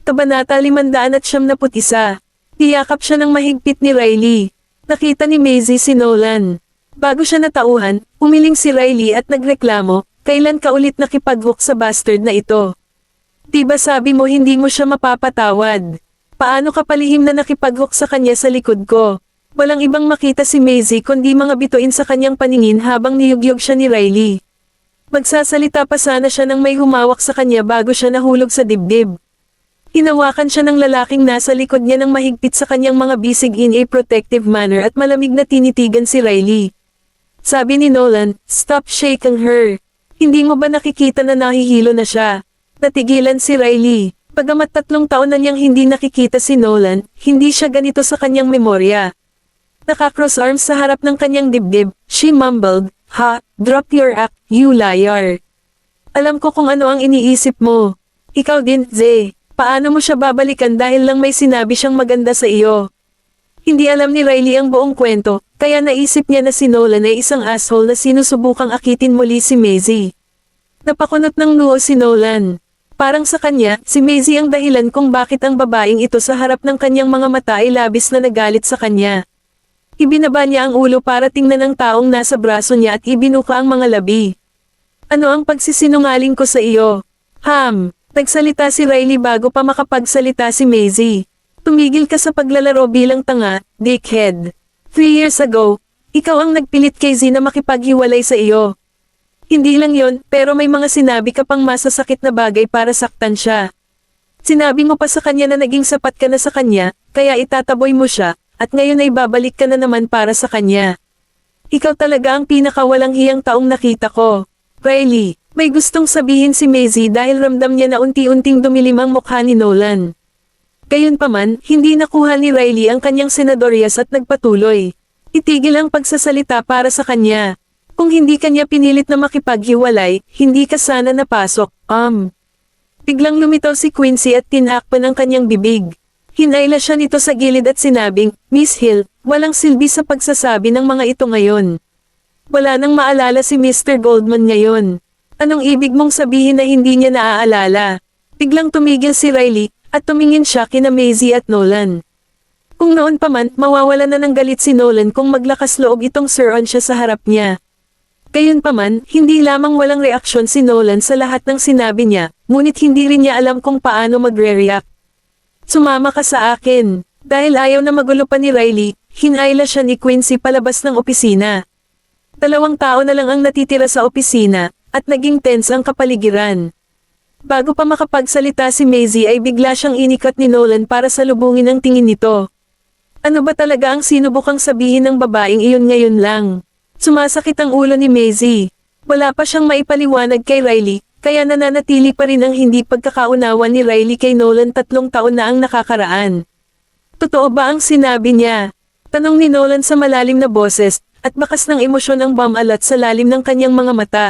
Kabanata 571. Niyakap siya ng mahigpit ni Riley. Nakita ni Maisie si Nolan. Bago siya natauhan, umiling si Riley at nagreklamo, kailan ka ulit nakipag-hook sa bastard na ito? Diba sabi mo hindi mo siya mapapatawad? Paano ka palihim na nakipag-hook sa kanya sa likod ko? Walang ibang makita si Maisie kundi mga bituin sa kanyang paningin habang niyugyog siya ni Riley. Magsasalita pa sana siya nang may humawak sa kanya bago siya nahulog sa dibdib. Hinawakan siya ng lalaking nasa likod niya ng mahigpit sa kanyang mga bisig in a protective manner at malamig na tinitigan si Riley. Sabi ni Nolan, "Stop shaking her. Hindi mo ba nakikita na nahihilo na siya?" Natigilan si Riley. Bagamat 3 taon na niyang hindi nakikita si Nolan, hindi siya ganito sa kanyang memorya. Nakakross arms sa harap ng kanyang dibdib, she mumbled, "Ha, drop your act, you liar. Alam ko kung ano ang iniisip mo. Ikaw din, Zay. Paano mo siya babalikan dahil lang may sinabi siyang maganda sa iyo?" Hindi alam ni Riley ang buong kwento, kaya naisip niya na si Nolan ay isang asshole na sinusubukang akitin muli si Maisie. Napakunot ng noo si Nolan. Parang sa kanya, si Maisie ang dahilan kung bakit ang babaeng ito sa harap ng kanyang mga mata ay labis na nagalit sa kanya. Ibinaba niya ang ulo para tingnan ang taong nasa braso niya at ibinuka ang mga labi. "Ano ang pagsisinungaling ko sa iyo? Ham." Nagsalita si Riley bago pa makapagsalita si Maisie. "Tumigil ka sa paglalaro bilang tanga, dickhead. 3 years ago, ikaw ang nagpilit kay Z na makipaghiwalay sa iyo. Hindi lang yon, pero may mga sinabi ka pang masasakit na bagay para saktan siya. Sinabi mo pa sa kanya na naging sapat ka na sa kanya, kaya itataboy mo siya, at ngayon ay babalik ka na naman para sa kanya. Ikaw talaga ang pinakawalang hiyang taong nakita ko." Riley. May gustong sabihin si Maisie dahil ramdam niya na unti-unting dumilim ang mukha ni Nolan. Gayunpaman, hindi nakuha ni Riley ang kanyang senadoryas at nagpatuloy. Itigil ang pagsasalita para sa kanya. Kung hindi kanya pinilit na makipaghiwalay, hindi ka sana napasok, Biglang lumitaw si Quincy at tinakpan ang kanyang bibig. Hinayla siya nito sa gilid at sinabing, "Miss Hill, walang silbi sa pagsasabi ng mga ito ngayon. Wala nang maalala si Mr. Goldman ngayon. Anong ibig mong sabihin na hindi niya naaalala?" Biglang tumigil si Riley, at tumingin siya kina Maisie at Nolan. Kung noon pa man, mawawala na ng galit si Nolan kung maglakas loob itong suron siya sa harap niya. Gayunpaman, hindi lamang walang reaksyon si Nolan sa lahat ng sinabi niya, ngunit hindi rin niya alam kung paano magre-react. "Sumama ka sa akin." Dahil ayaw na magulo pa ni Riley, hinayla siya ni Quincy palabas ng opisina. 2 tao na lang ang natitira sa opisina, at naging tense ang kapaligiran. Bago pa makapagsalita si Maisie ay bigla siyang inikat ni Nolan para salubungin ang tingin nito. Ano ba talaga ang sinubukang sabihin ng babaeng iyon ngayon lang? Sumasakit ang ulo ni Maisie. Wala pa siyang maipaliwanag kay Riley, kaya nananatili pa rin ang hindi pagkakaunawa ni Riley kay Nolan. 3 taon na ang nakakaraan. Totoo ba ang sinabi niya? Tanong ni Nolan sa malalim na boses, at bakas ng emosyon ang bumalat sa lalim ng kanyang mga mata.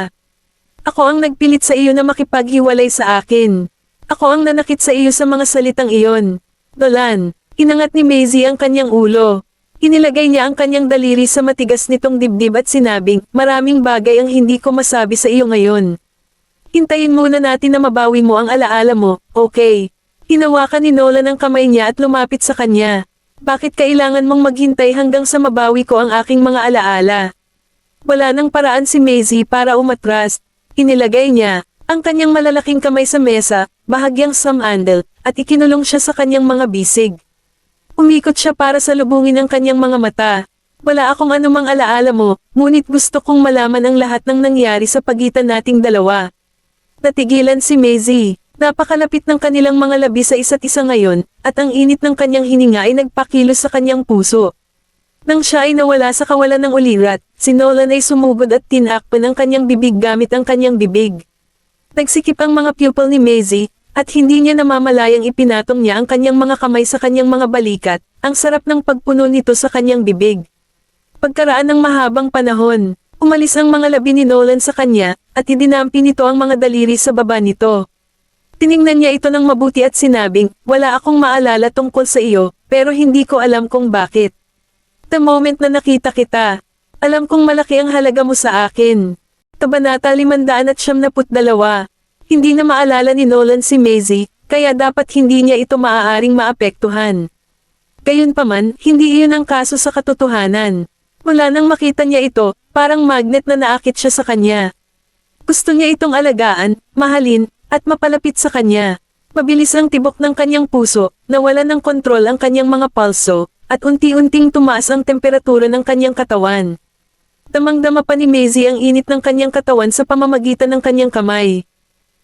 "Ako ang nagpilit sa iyo na makipaghiwalay sa akin. Ako ang nanakit sa iyo sa mga salitang iyon." Nolan. Inangat ni Maisie ang kanyang ulo. Inilagay niya ang kanyang daliri sa matigas nitong dibdib at sinabing, "Maraming bagay ang hindi ko masabi sa iyo ngayon. Hintayin muna natin na mabawi mo ang alaala mo, okay?" Hinawakan ni Nolan ang kamay niya at lumapit sa kanya. "Bakit kailangan mong maghintay hanggang sa mabawi ko ang aking mga alaala?" Wala nang paraan si Maisie para umatras. Inilagay niya ang kanyang malalaking kamay sa mesa, bahagyang samandal, at ikinulong siya sa kanyang mga bisig. Umikot siya para salubungin ang kanyang mga mata. "Wala akong anumang alaala mo, ngunit gusto kong malaman ang lahat ng nangyari sa pagitan nating dalawa." Natigilan si Maisie. Napakalapit ng kanilang mga labi sa isa't isa ngayon, at ang init ng kanyang hininga ay nagpakilos sa kanyang puso. Nang siya ay nawala sa kawalan ng ulirat, si Nolan ay sumugod at tinakpan ang kanyang bibig gamit ang kanyang bibig. Nagsikip ang mga pupil ni Maisie, at hindi niya namamalayang ipinatong niya ang kanyang mga kamay sa kanyang mga balikat, ang sarap ng pagpuno nito sa kanyang bibig. Pagkaraan ng mahabang panahon, umalis ang mga labi ni Nolan sa kanya, at idinampi nito ang mga daliri sa baba nito. Tiningnan niya ito ng mabuti at sinabing, "Wala akong maalala tungkol sa iyo, pero hindi ko alam kung bakit. The moment na nakita kita, alam kong malaki ang halaga mo sa akin." Kabanata 572. Hindi na maalala ni Nolan si Maisie, kaya dapat hindi niya ito maaaring maapektuhan. Gayunpaman, hindi iyon ang kaso sa katotohanan. Mula nang makita niya ito, parang magnet na naakit siya sa kanya. Gusto niya itong alagaan, mahalin, at mapalapit sa kanya. Mabilis ang tibok ng kanyang puso, nawalan ng kontrol ang kanyang mga pulso, at unti-unting tumaas ang temperatura ng kanyang katawan. Damang-dama pa ni Maisie ang init ng kanyang katawan sa pamamagitan ng kanyang kamay.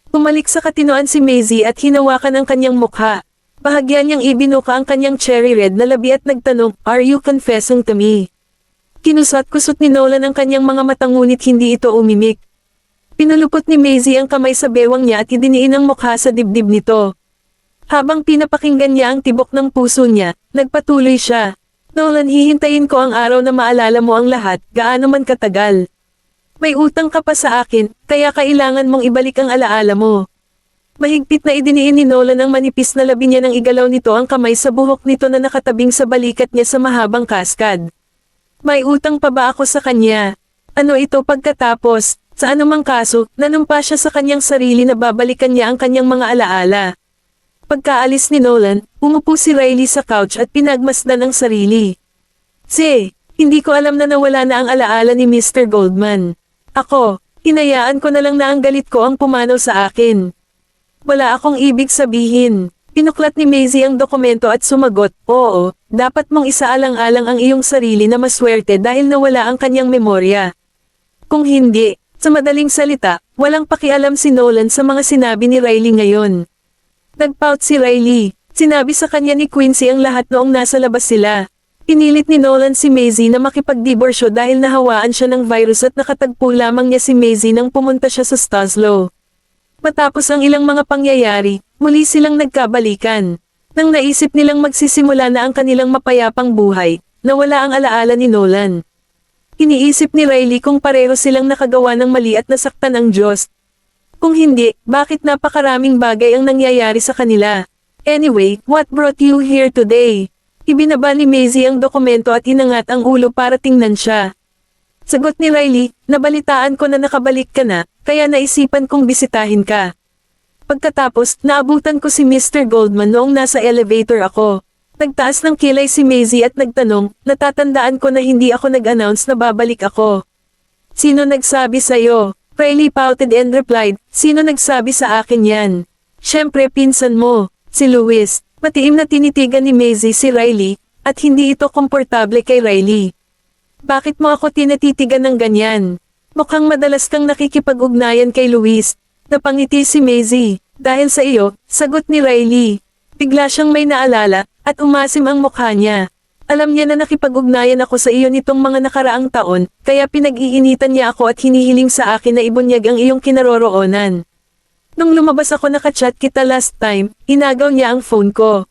Bumalik sa katinoan si Maisie at hinawakan ang kanyang mukha. Bahagyan niyang ibinuka ang kanyang cherry red na labi at nagtanong, "Are you confessing to me?" Kinusot-kusot ni Nolan ang kanyang mga mata ngunit hindi ito umimik. Pinulupot ni Maisie ang kamay sa bewang niya at idiniin ang mukha sa dibdib nito. Habang pinapakinggan niya ang tibok ng puso niya, nagpatuloy siya. "Nolan, hihintayin ko ang araw na maalala mo ang lahat, gaano man katagal. May utang ka pa sa akin, kaya kailangan mong ibalik ang alaala mo." Mahigpit na idiniin ni Nolan ang manipis na labi niya nang igalaw nito ang kamay sa buhok nito na nakatabing sa balikat niya sa mahabang kaskad. "May utang pa ba ako sa kanya? Ano ito pagkatapos? Sa anumang kaso, nanumpa siya sa kanyang sarili na babalikan niya ang kanyang mga alaala." Pagkaalis ni Nolan, umupo si Riley sa couch at pinagmasdan ang sarili. Hindi ko alam na nawala na ang alaala ni Mr. Goldman. Ako, hinayaan ko na lang na ang galit ko ang pumanaw sa akin. Wala akong ibig sabihin. Pinuklat ni Maisie ang dokumento at sumagot, "Oo, dapat mong isaalang-alang ang iyong sarili na maswerte dahil nawala ang kanyang memorya. Kung hindi, sa madaling salita, walang pakialam si Nolan sa mga sinabi ni Riley ngayon." Nagpout si Riley. Sinabi sa kanya ni Quincy ang lahat noong nasa labas sila. Pinilit ni Nolan si Maisie na makipagdiborsyo dahil nahawaan siya ng virus at nakatagpo lamang niya si Maisie nang pumunta siya sa Staslow. Matapos ang ilang mga pangyayari, muli silang nagkabalikan. Nang naisip nilang magsisimula na ang kanilang mapayapang buhay, nawala ang alaala ni Nolan. Iniisip ni Riley kung pareho silang nakagawa ng mali at nasaktan ang Diyos. Kung hindi, bakit napakaraming bagay ang nangyayari sa kanila? Anyway, what brought you here today? Ibinaba ni Maisie ang dokumento at inangat ang ulo para tingnan siya. Sagot ni Riley, "Nabalitaan ko na nakabalik ka na, kaya naisipan kong bisitahin ka." Pagkatapos, naabutan ko si Mr. Goldman noong nasa elevator ako. Nagtaas ng kilay si Maisie at nagtanong, "Natatandaan ko na hindi ako nag-announce na babalik ako." "Sino nagsabi sa'yo?" Riley pouted and replied, "Sino nagsabi sa akin yan?" "Siyempre pinsan mo, si Louis." Matiim na tinitigan ni Maisie si Riley, at hindi ito komportable kay Riley. "Bakit mo ako tinatitigan ng ganyan? Mukhang madalas kang nakikipag-ugnayan kay Louis." Napangiti si Maisie. "Dahil sa iyo," sagot ni Riley. Bigla siyang may naalala, at umasim ang mukha niya. "Alam niya na nakipag-ugnayan ako sa iyo nitong mga nakaraang taon, kaya pinag-iinitan niya ako at hinihiling sa akin na ibunyag ang iyong kinaroroonan. Nung lumabas ako nakachat kita last time, inagaw niya ang phone ko.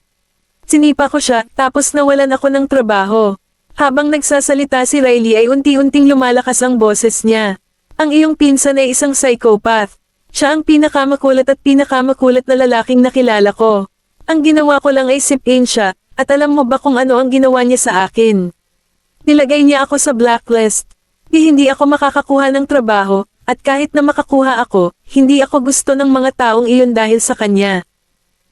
Sinipa ko siya, tapos nawalan ako ng trabaho." Habang nagsasalita si Riley ay unti-unting lumalakas ang boses niya. "Ang iyong pinsan ay isang psychopath. Siya ang pinakamakulat na lalaking nakilala ko. Ang ginawa ko lang ay sipin siya, at alam mo ba kung ano ang ginawa niya sa akin? Nilagay niya ako sa blacklist. Hindi ako makakakuha ng trabaho, at kahit na makakuha ako, hindi ako gusto ng mga taong iyon dahil sa kanya.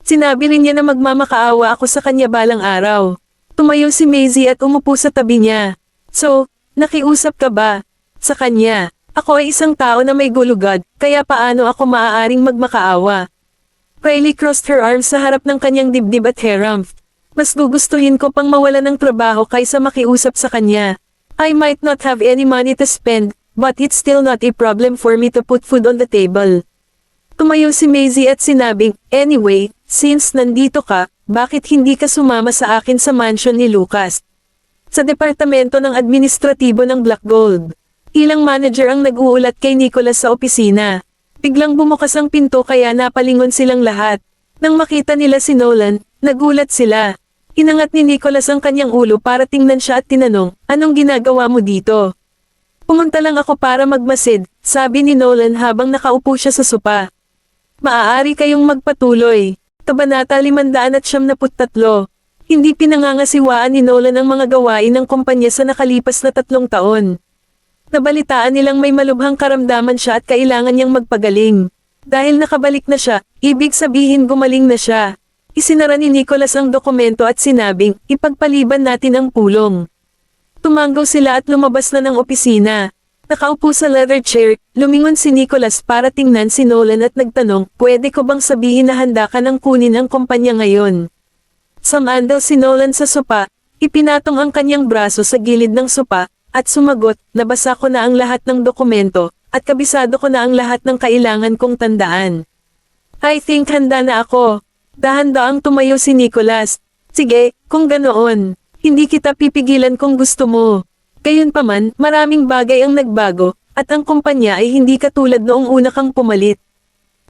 Sinabi rin niya na magmamakaawa ako sa kanya balang araw." Tumayo si Maisie at umupo sa tabi niya. "So, nakiusap ka ba sa kanya? Ako ay isang tao na may gulugad, kaya paano ako maaaring magmakaawa?" Riley crossed her arms sa harap ng kanyang dibdib at harumphed. "Mas gugustuhin ko pang mawala ng trabaho kaysa makiusap sa kanya. I might not have any money to spend, but it's still not a problem for me to put food on the table." Tumayo si Maisie at sinabing, "Anyway, since nandito ka, bakit hindi ka sumama sa akin sa mansion ni Lucas? Sa departamento ng administratibo ng Black Gold." Ilang manager ang nag-uulat kay Nicholas sa opisina. Biglang bumukas ang pinto kaya napalingon silang lahat. Nang makita nila si Nolan, nagulat sila. Inangat ni Nicholas ang kanyang ulo para tingnan siya at tinanong, "Anong ginagawa mo dito?" "Pumunta lang ako para magmasid," sabi ni Nolan habang nakaupo siya sa sopa. "Maaari kayong magpatuloy." Kabanata 573. Hindi pinangangasiwaan ni Nolan ang mga gawain ng kumpanya sa nakalipas na 3 taon. Nabalitaan nilang may malubhang karamdaman siya at kailangan niyang magpagaling. Dahil nakabalik na siya, ibig sabihin gumaling na siya. Isinara ni Nicholas ang dokumento at sinabing, ipagpaliban natin ang pulong. Tumanggaw sila at lumabas na ng opisina. Nakaupo sa leather chair, lumingon si Nicholas para tingnan si Nolan at nagtanong, pwede ko bang sabihin na handa ka nang kunin ang kumpanya ngayon? Sumandal si Nolan sa sopa, ipinatong ang kanyang braso sa gilid ng sopa, at sumagot, nabasa ko na ang lahat ng dokumento, at kabisado ko na ang lahat ng kailangan kong tandaan. I think handa na ako. Dahan-daang tumayo si Nicholas. Sige, kung ganoon, hindi kita pipigilan kung gusto mo. Gayunpaman, maraming bagay ang nagbago, at ang kumpanya ay hindi katulad noong una kang pumalit.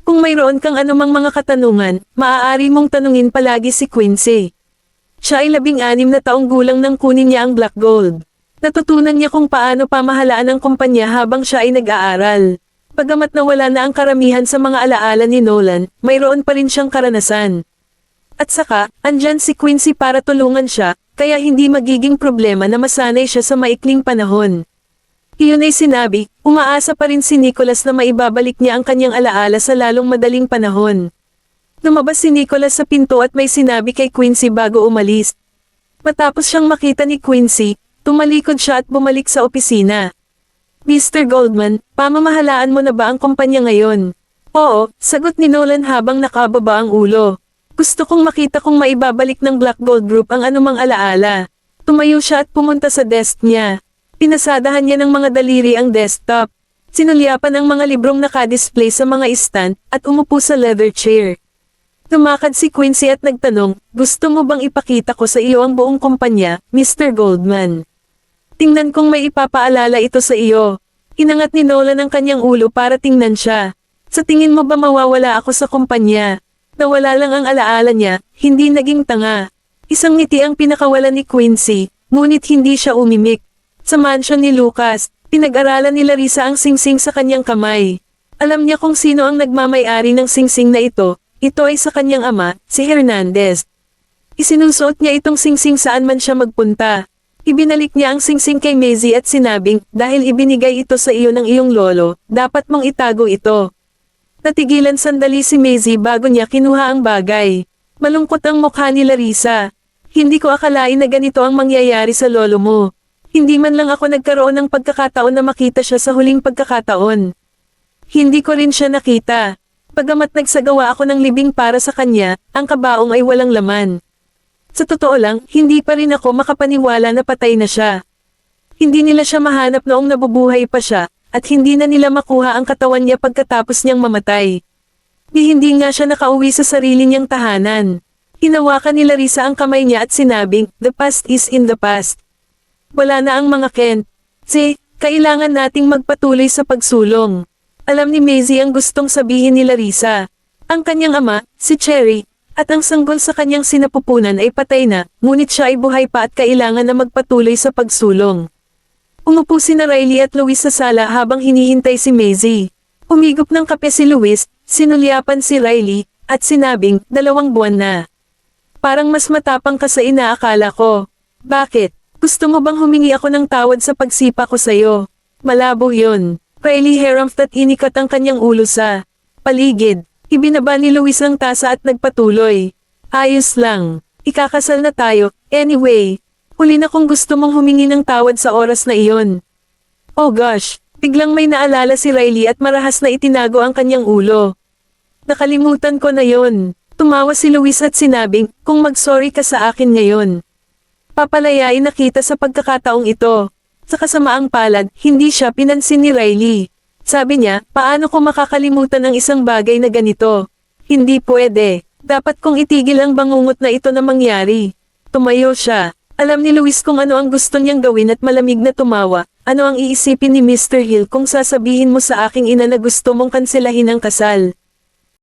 Kung mayroon kang anumang mga katanungan, maaari mong tanungin palagi si Quincy. Siya ay 16 na taong gulang nang kunin niya ang Black Gold. Natutunan niya kung paano pamahalaan ang kumpanya habang siya ay nag-aaral. Bagamat nawala na ang karamihan sa mga alaala ni Nolan, mayroon pa rin siyang karanasan. At saka, andyan si Quincy para tulungan siya, kaya hindi magiging problema na masanay siya sa maikling panahon. Iyon ay sinabi, umaasa pa rin si Nicholas na maibabalik niya ang kanyang alaala sa lalong madaling panahon. Lumabas si Nicholas sa pinto at may sinabi kay Quincy bago umalis. Matapos siyang makita ni Quincy, tumalikod siya at bumalik sa opisina. Mr. Goldman, pamamahalaan mo na ba ang kumpanya ngayon? Oo, sagot ni Nolan habang nakababa ang ulo. Gusto kong makita kung maibabalik ng Black Gold Group ang anumang alaala. Tumayo siya at pumunta sa desk niya. Pinasadahan niya ng mga daliri ang desktop. Sinulyapan ang mga librong nakadisplay sa mga stand at umupo sa leather chair. Tumakad si Quincy at nagtanong, gusto mo bang ipakita ko sa iyo ang buong kumpanya, Mr. Goldman? Tingnan kung may ipapaalala ito sa iyo. Inangat ni Nolan ang kanyang ulo para tingnan siya. Sa tingin mo ba mawawala ako sa kumpanya? Nawala lang ang alaala niya, hindi naging tanga. Isang ngiti ang pinakawalan ni Quincy, ngunit hindi siya umimik. Sa mansion ni Lucas, pinag-aralan ni Larissa ang singsing sa kanyang kamay. Alam niya kung sino ang nagmamay-ari ng singsing na ito ay sa kanyang ama, si Hernandez. Isinusuot niya itong singsing saan man siya magpunta. Ibinalik niya ang singsing kay Maisie at sinabing, dahil ibinigay ito sa iyo ng iyong lolo, dapat mong itago ito. Natigilan sandali si Maisie bago niya kinuha ang bagay. Malungkot ang mukha ni Larissa. Hindi ko akalain na ganito ang mangyayari sa lolo mo. Hindi man lang ako nagkaroon ng pagkakataon na makita siya sa huling pagkakataon. Hindi ko rin siya nakita. Bagamat nagsagawa ako ng libing para sa kanya, ang kabaong ay walang laman. Sa totoo lang, hindi pa rin ako makapaniwala na patay na siya. Hindi nila siya mahanap noong nabubuhay pa siya, at hindi na nila makuha ang katawan niya pagkatapos niyang mamatay. Hindi nga siya nakauwi sa sarili niyang tahanan. Hinawakan ni Larissa ang kamay niya at sinabing, the past is in the past. Wala na ang mga Kent. Kailangan nating magpatuloy sa pagsulong. Alam ni Maisie ang gustong sabihin ni Larissa. Ang kanyang ama, si Cherry, at ang sanggol sa kanyang sinapupunan ay patay na, ngunit siya ay buhay pa at kailangan na magpatuloy sa pagsulong. Umupo si Riley at Luis sa sala habang hinihintay si Maisie. Umigop ng kape si Luis, sinulyapan si Riley, at sinabing, 2 buwan na. Parang mas matapang ka sa inaakala ko. Bakit? Gusto mo bang humingi ako ng tawad sa pagsipa ko sa'yo? Malabo yun. Riley harumphed at inikat ang kanyang ulo sa paligid. Ibinaba ni Luis ang tasa at nagpatuloy. Ayos lang. Ikakasal na tayo, anyway. Huli na kung gusto mong humingi ng tawad sa oras na iyon. Oh gosh, biglang may naalala si Riley at marahas na itinago ang kanyang ulo. Nakalimutan ko na yon. Tumawa si Luis at sinabing, kung mag-sorry ka sa akin ngayon. Papalayain na kita sa pagkakataong ito. Sa kasamaang palad, hindi siya pinansin ni Riley. Sabi niya, paano ko makakalimutan ang isang bagay na ganito? Hindi pwede. Dapat kong itigil ang bangungot na ito na mangyari. Tumayo siya. Alam ni Luis kung ano ang gusto niyang gawin at malamig na tumawa. Ano ang iisipin ni Mr. Hill kung sasabihin mo sa aking ina na gusto mong kanselahin ang kasal?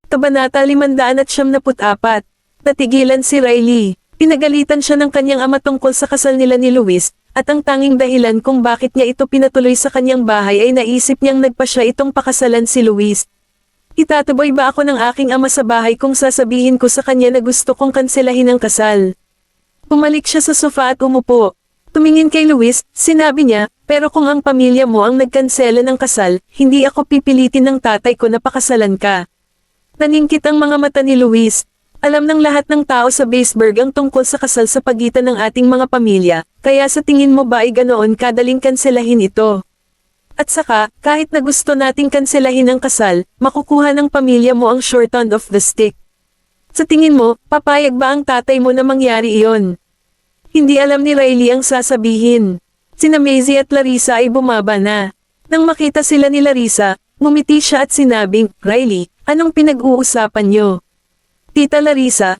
Kabanata 574. Natigilan si Riley. Pinagalitan siya ng kanyang ama tungkol sa kasal nila ni Luis. At ang tanging dahilan kung bakit niya ito pinatuloy sa kanyang bahay ay naisip niyang nagpa siya itong pakasalan si Luis. Itataboy ba ako ng aking ama sa bahay kung sasabihin ko sa kanya na gusto kong kanselahin ang kasal? Bumalik siya sa sofa at umupo. Tumingin kay Luis, sinabi niya, pero kung ang pamilya mo ang nagkansela ng kasal, hindi ako pipilitin ng tatay ko na pakasalan ka. Naningkit ang mga mata ni Luis. Alam ng lahat ng tao sa Baseburg ang tungkol sa kasal sa pagitan ng ating mga pamilya, kaya sa tingin mo ba ay ganoon kadaling kanselahin ito? At saka, kahit na gusto nating kanselahin ang kasal, makukuha ng pamilya mo ang short end of the stick. Sa tingin mo, papayag ba ang tatay mo na mangyari iyon? Hindi alam ni Riley ang sasabihin. Sina Maisie at Larissa ay bumaba na. Nang makita sila ni Larissa, ngumiti siya at sinabing, Riley, anong pinag-uusapan niyo? Tita Larissa,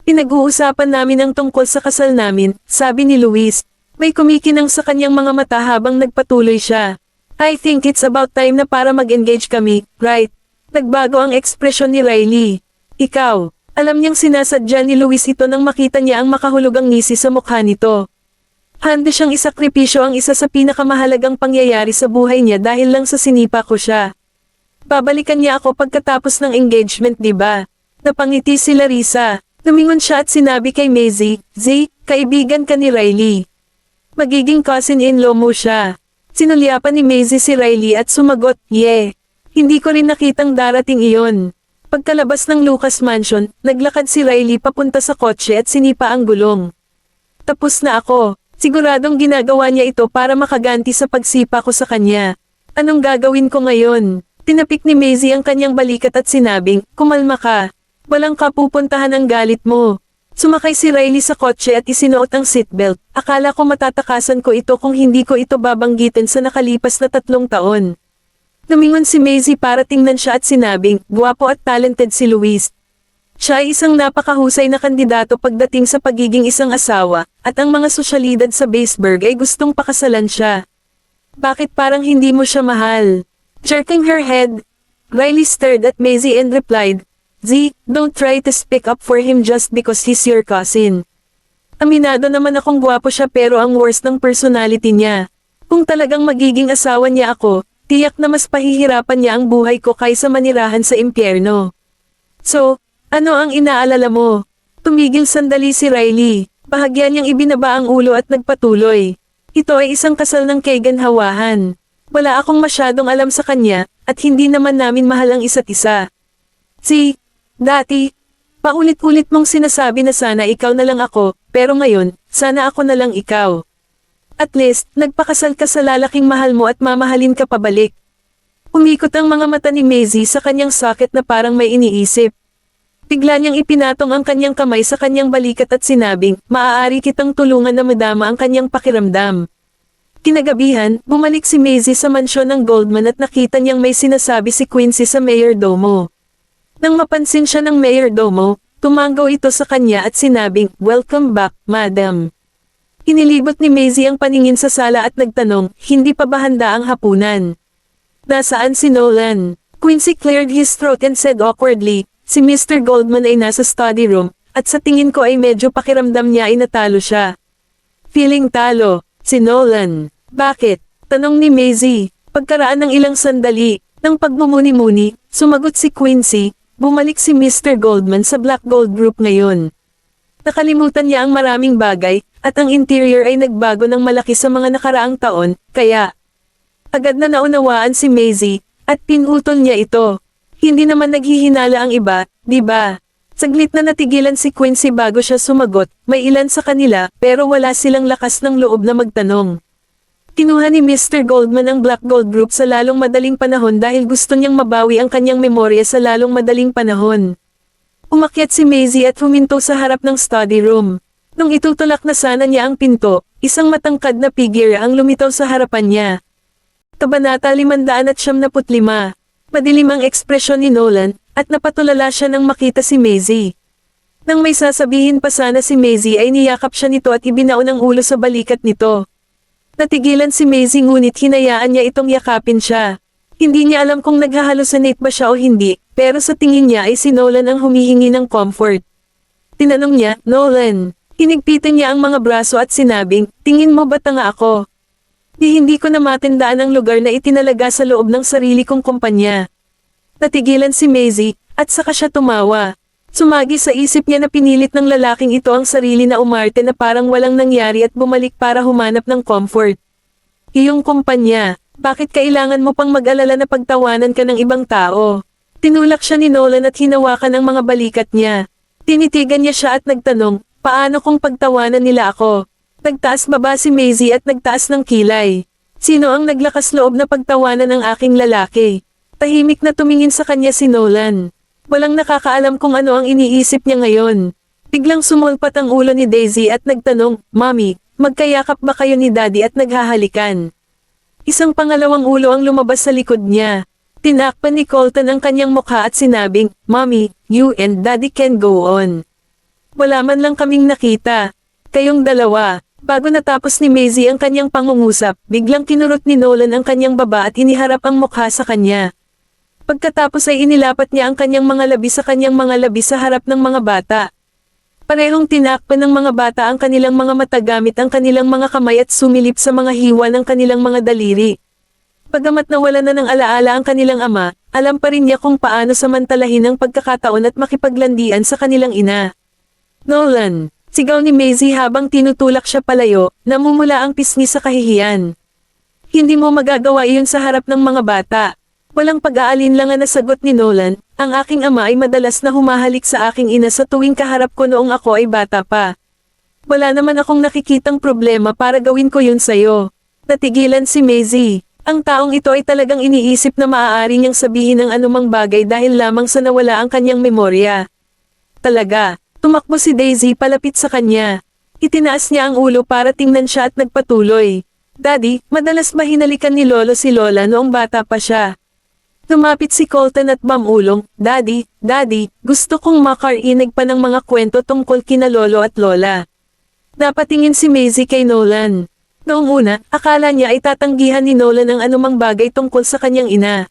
pinag-uusapan namin ang tungkol sa kasal namin, sabi ni Luis. May kumikinang sa kanyang mga mata habang nagpatuloy siya. I think it's about time na para mag-engage kami, right? Nagbago ang ekspresyon ni Riley. Ikaw, alam niyang sinasadya ni Luis ito nang makita niya ang makahulugang ngisi sa mukha nito. Handa siyang isakripisyo ang isa sa pinakamahalagang pangyayari sa buhay niya dahil lang sa sinipa ko siya. Babalikan niya ako pagkatapos ng engagement, di ba? Napangiti si Larissa. Lumingon siya at sinabi kay Maisie, Z, kaibigan ka ni Riley. Magiging cousin-in-law mo siya. Sinulyapan ni Maisie si Riley at sumagot, yeah. Hindi ko rin nakitang darating iyon. Pagkalabas ng Lucas Mansion, naglakad si Riley papunta sa kotse at sinipa ang gulong. Tapos na ako. Siguradong ginagawa niya ito para makaganti sa pagsipa ko sa kanya. Anong gagawin ko ngayon? Tinapik ni Maisie ang kanyang balikat at sinabing, kumalma ka. Walang kapupuntahan ang galit mo. Sumakay si Riley sa kotse at isinuot ang seatbelt. Akala ko matatakasan ko ito kung hindi ko ito babanggitin sa nakalipas na 3 taon. Lumingon si Maisie para tingnan siya at sinabing, guwapo at talented si Luis. Siya ay isang napakahusay na kandidato pagdating sa pagiging isang asawa, at ang mga sosyalidad sa Baseburg ay gustong pakasalan siya. Bakit parang hindi mo siya mahal? Jerking her head, Riley stared at Maisie and replied, Z, don't try to speak up for him just because he's your cousin. Aminado naman akong gwapo siya pero ang worst ng personality niya. Kung talagang magiging asawa niya ako, tiyak na mas pahihirapan niya ang buhay ko kaysa manirahan sa impyerno. So, ano ang inaalala mo? Tumigil sandali si Riley. Bahagyan niyang ibinaba ang ulo at nagpatuloy. Ito ay isang kasal ng kaiganhawahan. Wala akong masyadong alam sa kanya, at hindi naman namin mahal ang isa't isa. Dati, paulit-ulit mong sinasabi na sana ikaw na lang ako, pero ngayon, sana ako na lang ikaw. At least, nagpakasal ka sa lalaking mahal mo at mamahalin ka pabalik. Umikot ang mga mata ni Maisie sa kanyang socket na parang may iniisip. Bigla niyang ipinatong ang kanyang kamay sa kanyang balikat at sinabing, maaari kitang tulungan na madama ang kanyang pakiramdam. Kinagabihan, bumalik si Maisie sa mansyon ng Goldman at nakita niyang may sinasabi si Quincy sa mayordomo. Nang mapansin siya ng mayordomo, tumanggaw ito sa kanya at sinabing, welcome back, madam. Inilibot ni Maisie ang paningin sa sala at nagtanong, hindi pa ba handa ang hapunan? Nasaan si Nolan? Quincy cleared his throat and said awkwardly, si Mr. Goldman ay nasa study room, at sa tingin ko ay medyo pakiramdam niya ay natalo siya. Feeling talo, si Nolan. Bakit? Tanong ni Maisie. Pagkaraan ng ilang sandali, ng pagmumuni-muni, sumagot si Quincy, bumalik si Mr. Goldman sa Black Gold Group ngayon. Nakalimutan niya ang maraming bagay, at ang interior ay nagbago ng malaki sa mga nakaraang taon, kaya agad na naunawaan si Maisie, at pinutol niya ito. Hindi naman naghihinala ang iba, di ba? Saglit na natigilan si Quincy bago siya sumagot, may ilan sa kanila, pero wala silang lakas ng loob na magtanong. Kinuha ni Mr. Goldman ang Black Gold Group sa lalong madaling panahon dahil gusto niyang mabawi ang kanyang memorya sa lalong madaling panahon. Umakyat si Maisie at huminto sa harap ng study room. Nung itutulak na sana niya ang pinto, isang matangkad na figure ang lumitaw sa harapan niya. Kabanata 575. Madilim ang ekspresyon ni Nolan, at napatulala siya nang makita si Maisie. Nang may sasabihin pa sana si Maisie ay niyakap siya nito at ibinaon ang ulo sa balikat nito. Natigilan si Maisie ngunit hinayaan niya itong yakapin siya. Hindi niya alam kung naghahalusinate ba siya o hindi, pero sa tingin niya ay si Nolan ang humihingi ng comfort. Tinanong niya, Nolan. Hinigpitan niya ang mga braso at sinabing, tingin mo ba tanga ako? Hindi ko na matandaan ang lugar na itinalaga sa loob ng sarili kong kumpanya. Natigilan si Maisie, at saka siya tumawa. Sumagi sa isip niya na pinilit ng lalaking ito ang sarili na umarte na parang walang nangyari at bumalik para humanap ng comfort. Iyong kumpanya, bakit kailangan mo pang mag-alala na pagtawanan ka ng ibang tao? Tinulak siya ni Nolan at hinawakan ang mga balikat niya. Tinitigan niya siya at nagtanong, paano kung pagtawanan nila ako? Nagtaas baba si Maisie at nagtaas ng kilay. Sino ang naglakas loob na pagtawanan ng aking lalaki? Tahimik na tumingin sa kanya si Nolan. Walang nakakaalam kung ano ang iniisip niya ngayon. Biglang sumulpat ang ulo ni Daisy at nagtanong, Mommy, magkayakap ba kayo ni Daddy at naghahalikan? Isang pangalawang ulo ang lumabas sa likod niya. Tinakpan ni Colton ang kanyang mukha at sinabing, Mommy, you and Daddy can go on. Wala man lang kaming nakita. Kayong dalawa. Bago natapos ni Maisie ang kanyang pangungusap, biglang kinurot ni Nolan ang kanyang baba at iniharap ang mukha sa kanya. Pagkatapos ay inilapat niya ang kanyang mga labi sa kanyang mga labi sa harap ng mga bata. Parehong tinakpan ng mga bata ang kanilang mga mata gamit ang kanilang mga kamay at sumilip sa mga hiwa ng kanilang mga daliri. Bagamat nawala na ng alaala ang kanilang ama, alam pa rin niya kung paano samantalahin ang pagkakataon at makipaglandian sa kanilang ina. Nolan, sigaw ni Maisie habang tinutulak siya palayo, namumula ang pisngi sa kahihiyan. Hindi mo magagawa iyon sa harap ng mga bata. Walang pag-aalinlangan na sagot ni Nolan, ang aking ama ay madalas na humahalik sa aking ina sa tuwing kaharap ko noong ako ay bata pa. Wala naman akong nakikitang problema para gawin ko yun sa'yo. Natigilan si Maisie. Ang taong ito ay talagang iniisip na maaari niyang sabihin ng anumang bagay dahil lamang sa nawala ang kanyang memorya. Talaga, tumakbo si Daisy palapit sa kanya. Itinaas niya ang ulo para tingnan siya at nagpatuloy. Daddy, madalas ba hinalikan ni Lolo si Lola noong bata pa siya? Lumapit si Colton at mamulong, Daddy, gusto kong makarinig pa ng mga kwento tungkol kina Lolo at Lola. Napatingin si Maisie kay Nolan. Noong una, akala niya ay tatanggihan ni Nolan ang anumang bagay tungkol sa kanyang ina.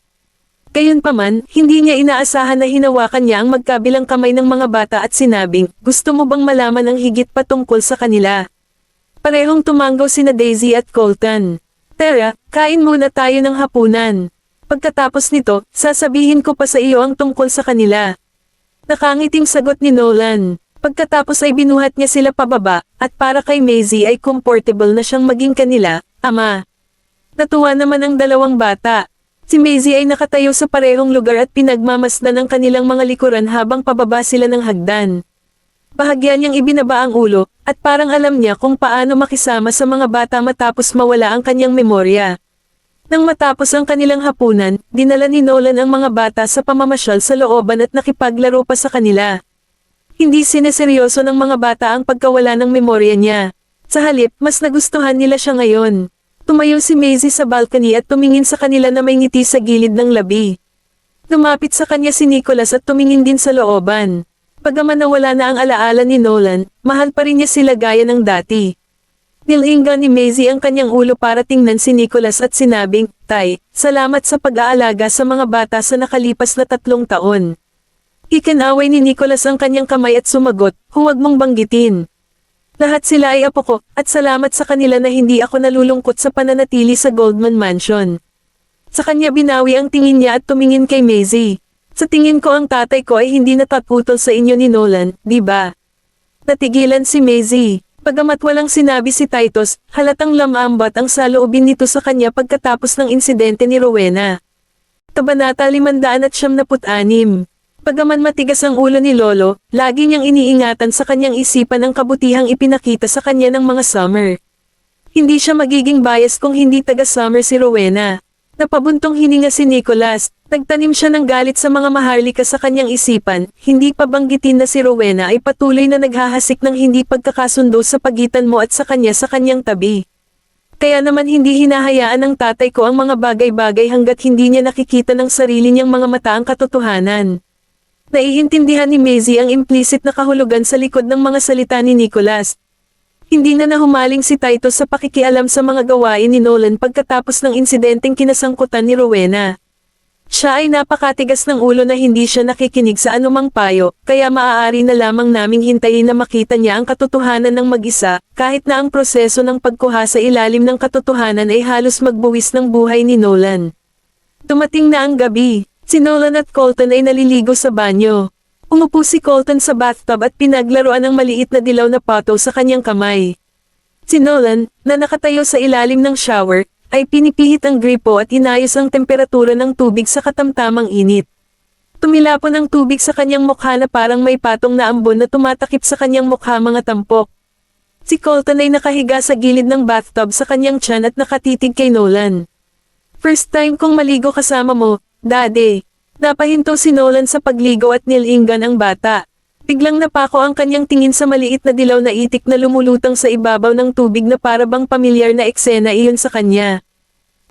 Gayunpaman, hindi niya inaasahan na hinawakan niya ang magkabilang kamay ng mga bata at sinabing, gusto mo bang malaman ang higit pa tungkol sa kanila? Parehong tumanggaw sina Daisy at Colton. Tara, kain muna tayo ng hapunan. Pagkatapos nito, sasabihin ko pa sa iyo ang tungkol sa kanila. Nakangiting sagot ni Nolan. Pagkatapos ay binuhat niya sila pababa, at para kay Maisie ay comfortable na siyang maging kanila, ama. Natuwa naman ang dalawang bata. Si Maisie ay nakatayo sa parehong lugar at pinagmamasdan ang kanilang mga likuran habang pababa sila ng hagdan. Bahagyan niyang ibinaba ang ulo, at parang alam niya kung paano makisama sa mga bata matapos mawala ang kanyang memorya. Nang matapos ang kanilang hapunan, dinala ni Nolan ang mga bata sa pamamasyal sa looban at nakipaglaro pa sa kanila. Hindi sineseryoso ng mga bata ang pagkawala ng memorya niya. Sa halip, mas nagustuhan nila siya ngayon. Tumayo si Maisie sa balcony at tumingin sa kanila na may ngiti sa gilid ng labi. Lumapit sa kanya si Nicholas at tumingin din sa looban. Bagaman nawala na ang alaala ni Nolan, mahal pa rin niya sila gaya ng dati. Nilinga ni Maisie ang kanyang ulo para tingnan si Nicholas at sinabing, Tay, salamat sa pag-aalaga sa mga bata sa nakalipas na 3 taon. Ikinaway ni Nicholas ang kanyang kamay at sumagot, huwag mong banggitin. Lahat sila ay apo ko, at salamat sa kanila na hindi ako nalulungkot sa pananatili sa Goldman Mansion. Sa kanya binawi ang tingin niya at tumingin kay Maisie. Sa tingin ko ang tatay ko ay hindi nataputol sa inyo ni Nolan, di ba? Natigilan si Maisie. Bagamat walang sinabi si Titus, halatang lamambat ang saloobin nito sa kanya pagkatapos ng insidente ni Rowena. Kabanata 576. Bagaman matigas ang ulo ni Lolo, lagi niyang iniingatan sa kanyang isipan ang kabutihang ipinakita sa kanya ng mga Summer. Hindi siya magiging bias kung hindi taga-Summer si Rowena. Napabuntong hininga si Nicholas, nagtanim siya ng galit sa mga maharlika sa kanyang isipan, hindi pa banggitin na si Rowena ay patuloy na naghahasik ng hindi pagkakasundo sa pagitan mo at sa kanyang tabi. Kaya naman hindi hinahayaan ng tatay ko ang mga bagay-bagay hanggat hindi niya nakikita ng sarili niyang mga mata ang katotohanan. Naiintindihan ni Maisie ang implicit na kahulugan sa likod ng mga salita ni Nicholas. Hindi na nahumaling si Titus sa pakikialam sa mga gawain ni Nolan pagkatapos ng insidenteng kinasangkutan ni Rowena. Siya ay napakatigas ng ulo na hindi siya nakikinig sa anumang payo, kaya maaari na lamang naming hintayin na makita niya ang katotohanan ng mag-isa, kahit na ang proseso ng pagkuha sa ilalim ng katotohanan ay halos magbuwis ng buhay ni Nolan. Dumating na ang gabi, si Nolan at Colton ay naliligo sa banyo. Umupo si Colton sa bathtub at pinaglaruan ng maliit na dilaw na pato sa kanyang kamay. Si Nolan, na nakatayo sa ilalim ng shower, ay pinipihit ang gripo at inayos ang temperatura ng tubig sa katamtamang init. Tumilapon ang tubig sa kanyang mukha na parang may patong na ambon na tumatakip sa kanyang mukha mga tampok. Si Colton ay nakahiga sa gilid ng bathtub sa kanyang tiyan at nakatitig kay Nolan. First time kong maligo kasama mo, Daddy. Napahinto si Nolan sa pagligo at nilingan ang bata. Biglang napako ang kanyang tingin sa maliit na dilaw na itik na lumulutang sa ibabaw ng tubig na para bang pamilyar na eksena iyon sa kanya.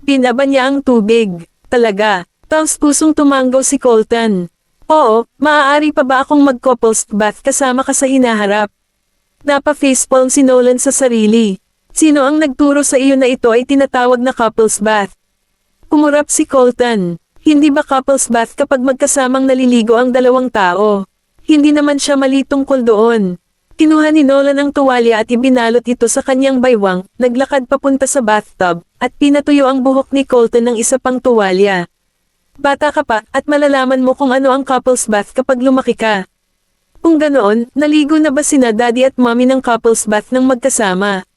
Pinaba niya ang tubig. Talaga. Taos pusong tumanggaw si Colton. Oo, maaari pa ba akong mag-couples bath kasama ka sa hinaharap? Napa-facepalm si Nolan sa sarili. Sino ang nagturo sa iyo na ito ay tinatawag na couples bath? Kumurap si Colton. Hindi ba couples bath kapag magkasamang naliligo ang dalawang tao? Hindi naman siya mali tungkol doon. Kinuha ni Nolan ang tuwalya at ibinalot ito sa kanyang baywang, naglakad papunta sa bathtub, at pinatuyo ang buhok ni Colton ng isa pang tuwalya. Bata ka pa, at malalaman mo kung ano ang couples bath kapag lumaki ka. Kung ganoon, naligo na ba sina Daddy at Mommy ng couples bath ng magkasama?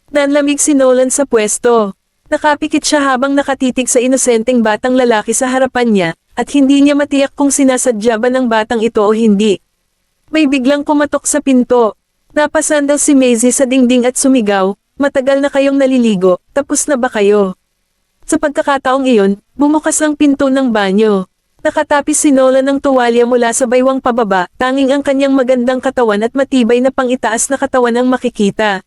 Nanlamig si Nolan sa pwesto. Nakapikit siya habang nakatitig sa inosenteng batang lalaki sa harapan niya, at hindi niya matiyak kung sinasadya ba ng batang ito o hindi. May biglang kumatok sa pinto. Napasandal si Maisie sa dingding at sumigaw, "Matagal na kayong naliligo, tapos na ba kayo?" Sa pagkakataong iyon, bumukas ang pinto ng banyo. Nakatapis si Nolan ng tuwalya mula sa baywang pababa, tanging ang kanyang magandang katawan at matibay na pangitaas na katawan ang makikita.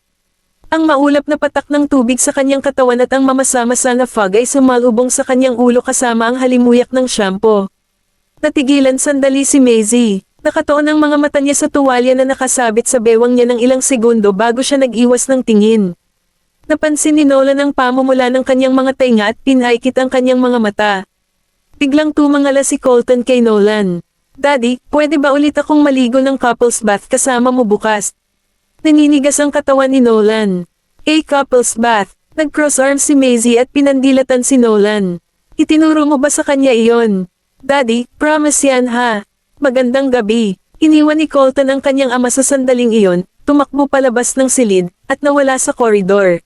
Ang maulap na patak ng tubig sa kanyang katawan at ang mamasa-masa na fog ay sumalubong sa kanyang ulo kasama ang halimuyak ng shampoo. Natigilan sandali si Maisie. Nakatuon ang mga mata niya sa tuwalya na nakasabit sa bewang niya ng ilang segundo bago siya nag-iwas ng tingin. Napansin ni Nolan ang pamumula ng kanyang mga tainga at pinaikit ang kanyang mga mata. Biglang tumangala si Colton kay Nolan. "Daddy, pwede ba ulit akong maligo ng couples bath kasama mo bukas?" Naninigas ang katawan ni Nolan. Couples bath. Nag-cross-arm si Maisie at pinandilatan si Nolan. "Itinuro mo ba sa kanya iyon?" "Daddy, promise yan ha. Magandang gabi." Iniwan ni Colton ang kanyang ama sa sandaling iyon, tumakbo palabas ng silid, at nawala sa koridor.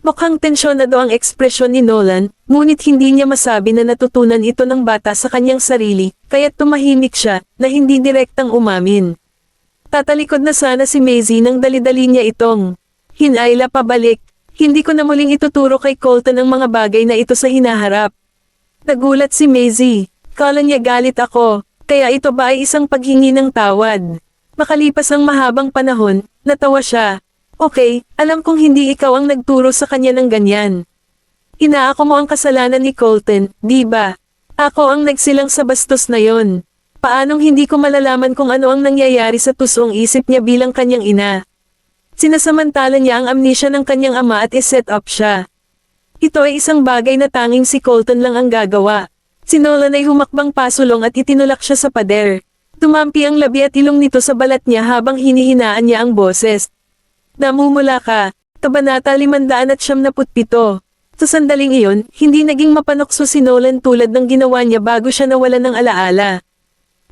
Mukhang tensyonado ang ekspresyon ni Nolan, ngunit hindi niya masabi na natutunan ito ng bata sa kanyang sarili, kaya't tumahimik siya, na hindi direktang umamin. Tatalikod na sana si Maisie nang dali-dali niya itong hinayla pabalik. Hindi ko na muling ituturo kay Colton ang mga bagay na ito sa hinaharap. Nagulat si Maisie. Kala niya galit ako, kaya ito ba ay isang paghingi ng tawad? Makalipas ang mahabang panahon, natawa siya. Okay, alam kong hindi ikaw ang nagturo sa kanya ng ganyan. Inaako mo ang kasalanan ni Colton, di ba? Ako ang nagsilang sa bastos na yon. Paanong hindi ko malalaman kung ano ang nangyayari sa tusong isip niya bilang kanyang ina? Sinasamantala niya ang amnesia ng kanyang ama at iset up siya. Ito ay isang bagay na tanging si Colton lang ang gagawa. Si Nolan ay humakbang pasulong at itinulak siya sa pader. Tumampi ang labi at ilong nito sa balat niya habang hinihinaan niya ang boses. "Namumula ka." Kabanata 577. Sa sandaling iyon, hindi naging mapanokso si Nolan tulad ng ginawa niya bago siya nawalan ng alaala.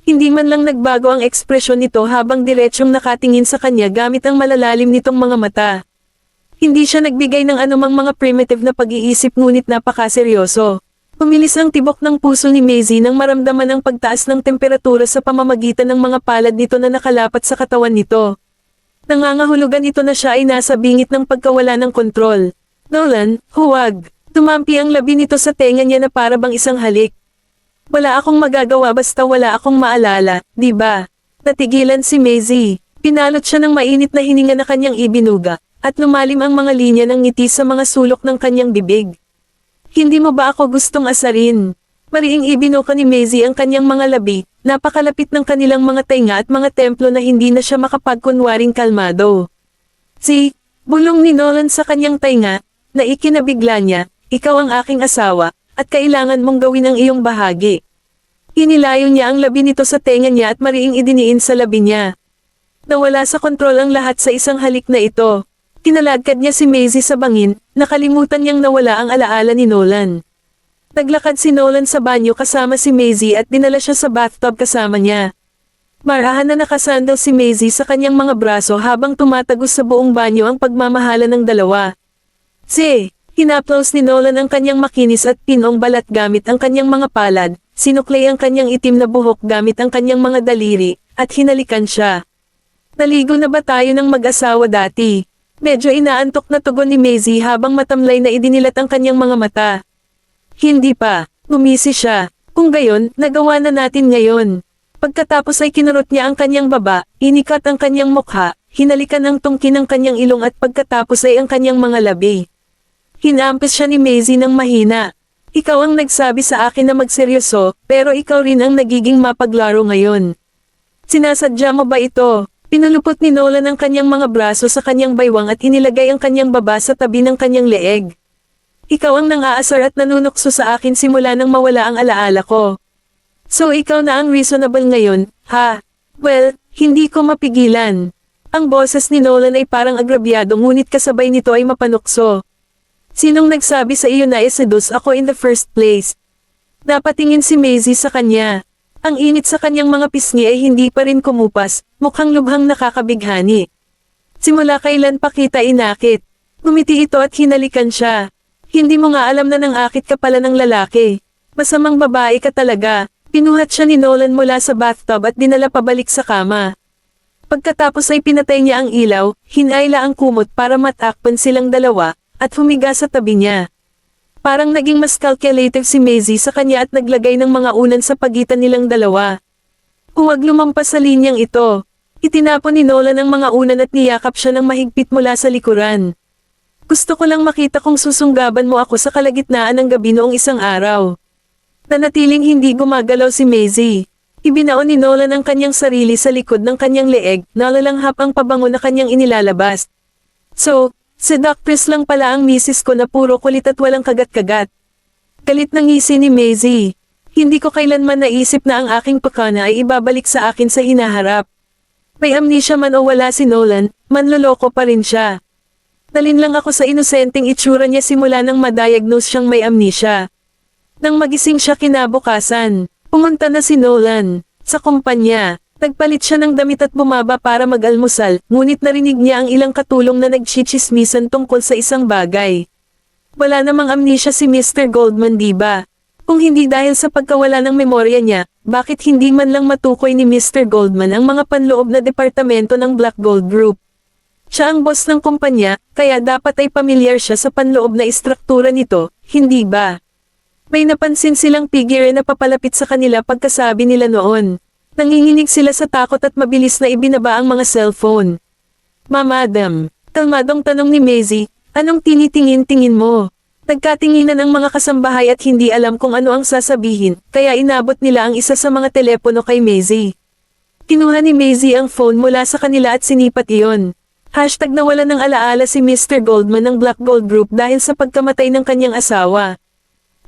Hindi man lang nagbago ang ekspresyon nito habang diretsyong nakatingin sa kanya gamit ang malalalim nitong mga mata. Hindi siya nagbigay ng anumang mga primitive na pag-iisip ngunit napakaseryoso. Pumilis ang tibok ng puso ni Maisie nang maramdaman ang pagtaas ng temperatura sa pamamagitan ng mga palad nito na nakalapat sa katawan nito. Nangangahulugan ito na siya ay nasa bingit ng pagkawala ng kontrol. "Nolan, huwag." Tumampi ang labi nito sa tenga niya na para bang isang halik. "Wala akong magagawa basta wala akong maalala, di ba?" Natigilan si Maisie. Pinalot siya ng mainit na hininga na kanyang ibinuga, at lumalim ang mga linya ng ngiti sa mga sulok ng kanyang bibig. "Hindi mo ba ako gustong asarin?" Mariing ibinuka ni Maisie ang kanyang mga labi, napakalapit ng kanilang mga tainga at mga templo na hindi na siya makapagkunwaring kalmado. Bulong ni Nolan sa kanyang tainga, na ikinabigla niya, "Ikaw ang aking asawa, at kailangan mong gawin ang iyong bahagi." Inilayo niya ang labi nito sa tenga niya at mariing idiniin sa labi niya. Nawala sa kontrol ang lahat sa isang halik na ito. Kinalagkad niya si Maisie sa bangin, nakalimutan niyang nawala ang alaala ni Nolan. Naglakad si Nolan sa banyo kasama si Maisie at dinala siya sa bathtub kasama niya. Marahan na nakasandal si Maisie sa kanyang mga braso habang tumatagos sa buong banyo ang pagmamahala ng dalawa. Hinaplos ni Nolan ang kanyang makinis at pinong balat gamit ang kanyang mga palad. sinuklay ang kanyang itim na buhok gamit ang kanyang mga daliri, at hinalikan siya. Naligo na ba tayo ng mag-asawa dati? Medyo inaantok na tugon ni Maisie habang matamlay na idinilat ang kanyang mga mata. Hindi pa, gumisi siya. Kung gayon, nagawa na natin ngayon. Pagkatapos ay kinurot niya ang kanyang baba, inikat ang kanyang mukha, hinalikan ang tungkin ng kanyang ilong at pagkatapos ay ang kanyang mga labi. Hinampis siya ni Maisie ng mahina. Ikaw ang nagsabi sa akin na magseryoso, pero ikaw rin ang nagiging mapaglaro ngayon. Sinasadya mo ba ito? Pinulupot ni Nolan ang kanyang mga braso sa kanyang baywang at inilagay ang kanyang baba sa tabi ng kanyang leeg. Ikaw ang nang-aasar at nanunukso sa akin simula nang mawala ang alaala ko. So ikaw na ang reasonable ngayon, ha? Well, hindi ko mapigilan. Ang boses ni Nolan ay parang agrabyado ngunit kasabay nito ay mapanukso. Sinong nagsabi sa iyo na iseduce ako in the first place? Napatingin si Maisie sa kanya. Ang init sa kanyang mga pisngi ay hindi pa rin kumupas, mukhang lubhang nakakabighani. Simula kailan pa kita inakit? Ngumiti ito at hinalikan siya. Hindi mo nga alam na nang-akit ka pala ng lalaki. Masamang babae ka talaga. Pinuhat siya ni Nolan mula sa bathtub at dinala pabalik sa kama. Pagkatapos ay pinatay niya ang ilaw, hinayla ang kumot para matakpan silang dalawa, at humiga sa tabi niya. Parang naging mas calculative si Maisie sa kanya at naglagay ng mga unan sa pagitan nilang dalawa. Huwag lumampas sa linyang ito. Itinapon ni Nolan ang mga unan at niyakap siya ng mahigpit mula sa likuran. Gusto ko lang makita kung susunggaban mo ako sa kalagitnaan ng gabi noong isang araw. Nanatiling hindi gumagalaw si Maisie. Ibinaon ni Nolan ang kanyang sarili sa likod ng kanyang leeg, nalalanghap ang pabango na kanyang inilalabas. So, seductress lang pala ang misis ko na puro kulit at walang kagat-kagat. Galit na ngisi ni Maisie. Hindi ko kailanman naisip na ang aking pakana ay ibabalik sa akin sa hinaharap. May amnesia man o wala si Nolan, manloloko pa rin siya. Nalinlang ako sa inosenteng itsura niya simula nang madiagnose siyang may amnesia. Nang magising siya kinabukasan, pumunta na si Nolan sa kumpanya. Nagpalit siya ng damit at bumaba para mag-almusal, ngunit narinig niya ang ilang katulong na nagchichismisan tungkol sa isang bagay. Wala namang amnesia si Mr. Goldman, diba? Kung hindi dahil sa pagkawala ng memorya niya, bakit hindi man lang matukoy ni Mr. Goldman ang mga panloob na departamento ng Black Gold Group? Siya ang boss ng kumpanya, kaya dapat ay pamilyar siya sa panloob na istruktura nito, hindi ba? May napansin silang figure na papalapit sa kanila pagkasabi nila noon. Nanginginig sila sa takot at mabilis na ibinaba ang mga cellphone. Madam, kalmadong tanong ni Maisie, anong tinitingin-tingin mo? Nagkatinginan ang mga kasambahay at hindi alam kung ano ang sasabihin, kaya inabot nila ang isa sa mga telepono kay Maisie. Kinuha ni Maisie ang phone mula sa kanila at sinipat iyon. #nawala ng alaala si Mr. Goldman ng Black Gold Group dahil sa pagkamatay ng kanyang asawa.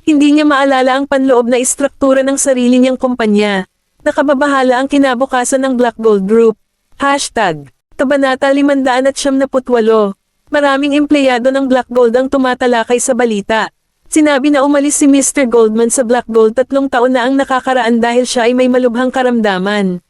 Hindi niya maalala ang panloob na istruktura ng sarili niyang kumpanya. Nakababahala ang kinabukasan ng Black Gold Group. Kabanata 578. Maraming empleyado ng Black Gold ang tumatalakay sa balita. Sinabi na umalis si Mr. Goldman sa Black Gold 3 taon na ang nakakaraan dahil siya ay may malubhang karamdaman.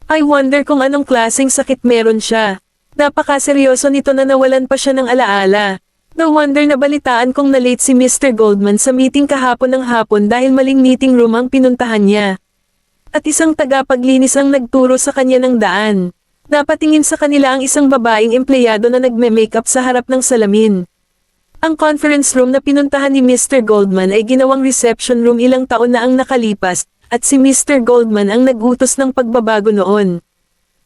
I wonder kung anong klaseng sakit meron siya. Napakaseryoso nito na nawalan pa siya ng alaala. No wonder na balitaan kong na-late si Mr. Goldman sa meeting kahapon ng hapon dahil maling meeting room ang pinuntahan niya. At isang tagapaglinis ang nagturo sa kanya ng daan. Napatingin sa kanila ang isang babaeng empleyado na nagme-makeup sa harap ng salamin. Ang conference room na pinuntahan ni Mr. Goldman ay ginawang reception room ilang taon na ang nakalipas, at si Mr. Goldman ang nag-utos ng pagbabago noon.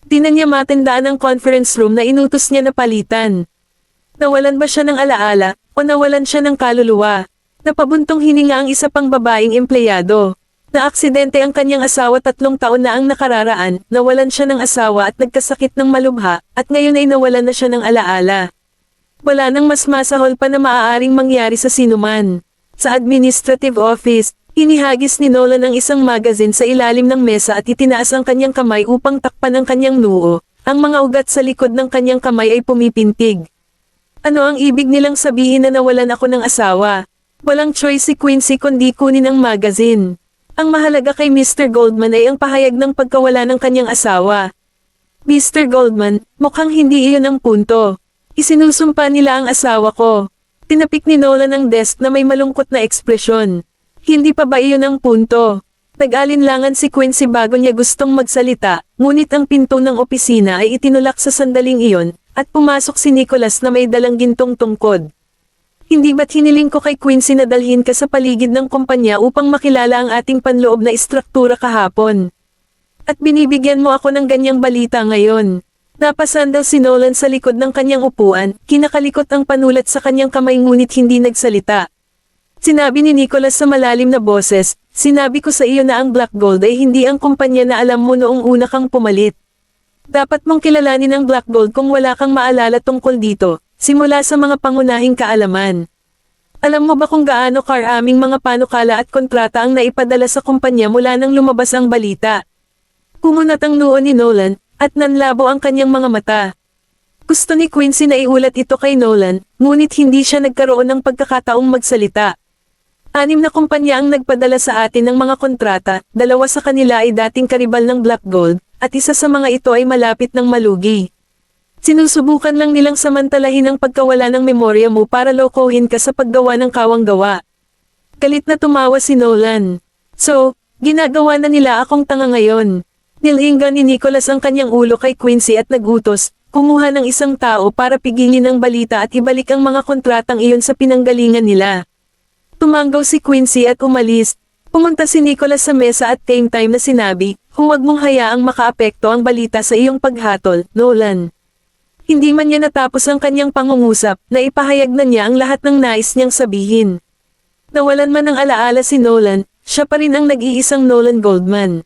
Di na niya matandaan ang conference room na inutos niya na palitan. Nawalan ba siya ng alaala, o nawalan siya ng kaluluwa? Napabuntong hininga ang isa pang babaeng empleyado. Naaksidente ang kanyang asawa 3 taon na ang nakararaan, nawalan siya ng asawa at nagkasakit ng malubha, at ngayon ay nawalan na siya ng alaala. Wala nang mas masahol pa na maaaring mangyari sa sinuman. Sa administrative office, inihagis ni Nolan ang isang magazine sa ilalim ng mesa at itinaas ang kanyang kamay upang takpan ang kanyang noo. Ang mga ugat sa likod ng kanyang kamay ay pumipintig. Ano ang ibig nilang sabihin na nawalan ako ng asawa? Walang choice si Quincy kundi kunin ang magazine. Ang mahalaga kay Mr. Goldman ay ang pahayag ng pagkawala ng kanyang asawa. Mr. Goldman, mukhang hindi iyon ang punto. Isinusumpa nila ang asawa ko. Tinapik ni Nolan ang desk na may malungkot na ekspresyon. Hindi pa ba iyon ang punto? Nag-alinlangan si Quincy bago niya gustong magsalita, ngunit ang pinto ng opisina ay itinulak sa sandaling iyon, at pumasok si Nicholas na may dalang gintong tungkod. Hindi ba't hiniling ko kay Quincy na dalhin ka sa paligid ng kumpanya upang makilala ang ating panloob na istruktura kahapon? At binibigyan mo ako ng ganyang balita ngayon. Napasandal si Nolan sa likod ng kanyang upuan, kinakalikot ang panulat sa kanyang kamay ngunit hindi nagsalita. Sinabi ni Nicholas sa malalim na boses, sinabi ko sa iyo na ang Black Gold ay hindi ang kumpanya na alam mo noong una kang pumalit. Dapat mong kilalanin ang Black Gold kung wala kang maalala tungkol dito, simula sa mga pangunahing kaalaman. Alam mo ba kung gaano karaming mga panukala at kontrata ang naipadala sa kumpanya mula nang lumabas ang balita? Kumunat ang noo ni Nolan, at nanlabo ang kanyang mga mata. Gusto ni Quincy na iulat ito kay Nolan, ngunit hindi siya nagkaroon ng pagkakataong magsalita. 6 na kumpanya ang nagpadala sa atin ng mga kontrata, 2 sa kanila ay dating karibal ng Black Gold, at isa sa mga ito ay malapit ng malugi. Sinusubukan lang nilang samantalahin ang pagkawala ng memorya mo para lokohin ka sa paggawa ng kawang-gawa. Galit na tumawa si Nolan. So, ginagawa na nila akong tanga ngayon. Nilinggan ni Nicholas ang kanyang ulo kay Quincy at nagutos, kumuha ng isang tao para pigilin ang balita at ibalik ang mga kontratang iyon sa pinanggalingan nila. Tumanggaw si Quincy at umalis. Pumunta si Nicholas sa mesa at same time na sinabi, huwag mong hayaang makaapekto ang balita sa iyong paghatol, Nolan. Hindi man niya natapos ang kanyang pangungusap, na ipahayag na niya ang lahat ng nais niyang sabihin. Nawalan man ng alaala si Nolan, siya pa rin ang nag-iisang Nolan Goldman.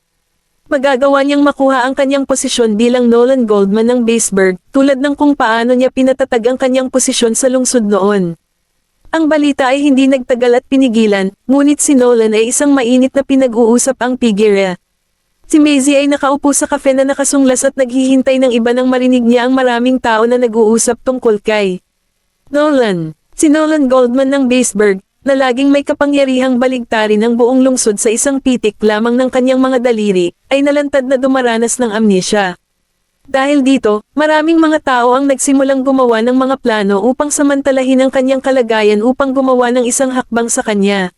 Magagawa niyang makuha ang kanyang posisyon bilang Nolan Goldman ng Baseburg, tulad ng kung paano niya pinatatag ang kanyang posisyon sa lungsod noon. Ang balita ay hindi nagtagal at pinigilan, ngunit si Nolan ay isang mainit na pinag-uusap ang pigirya. Si Maisie ay nakaupo sa kafe na nakasunglas at naghihintay ng iba nang marinig niya ang maraming tao na nag-uusap tungkol kay Nolan. Si Nolan Goldman ng Baseburg, na laging may kapangyarihang baligtarin ng buong lungsod sa isang pitik lamang ng kanyang mga daliri, ay nalantad na dumaranas ng amnesia. Dahil dito, maraming mga tao ang nagsimulang gumawa ng mga plano upang samantalahin ang kanyang kalagayan upang gumawa ng isang hakbang sa kanya.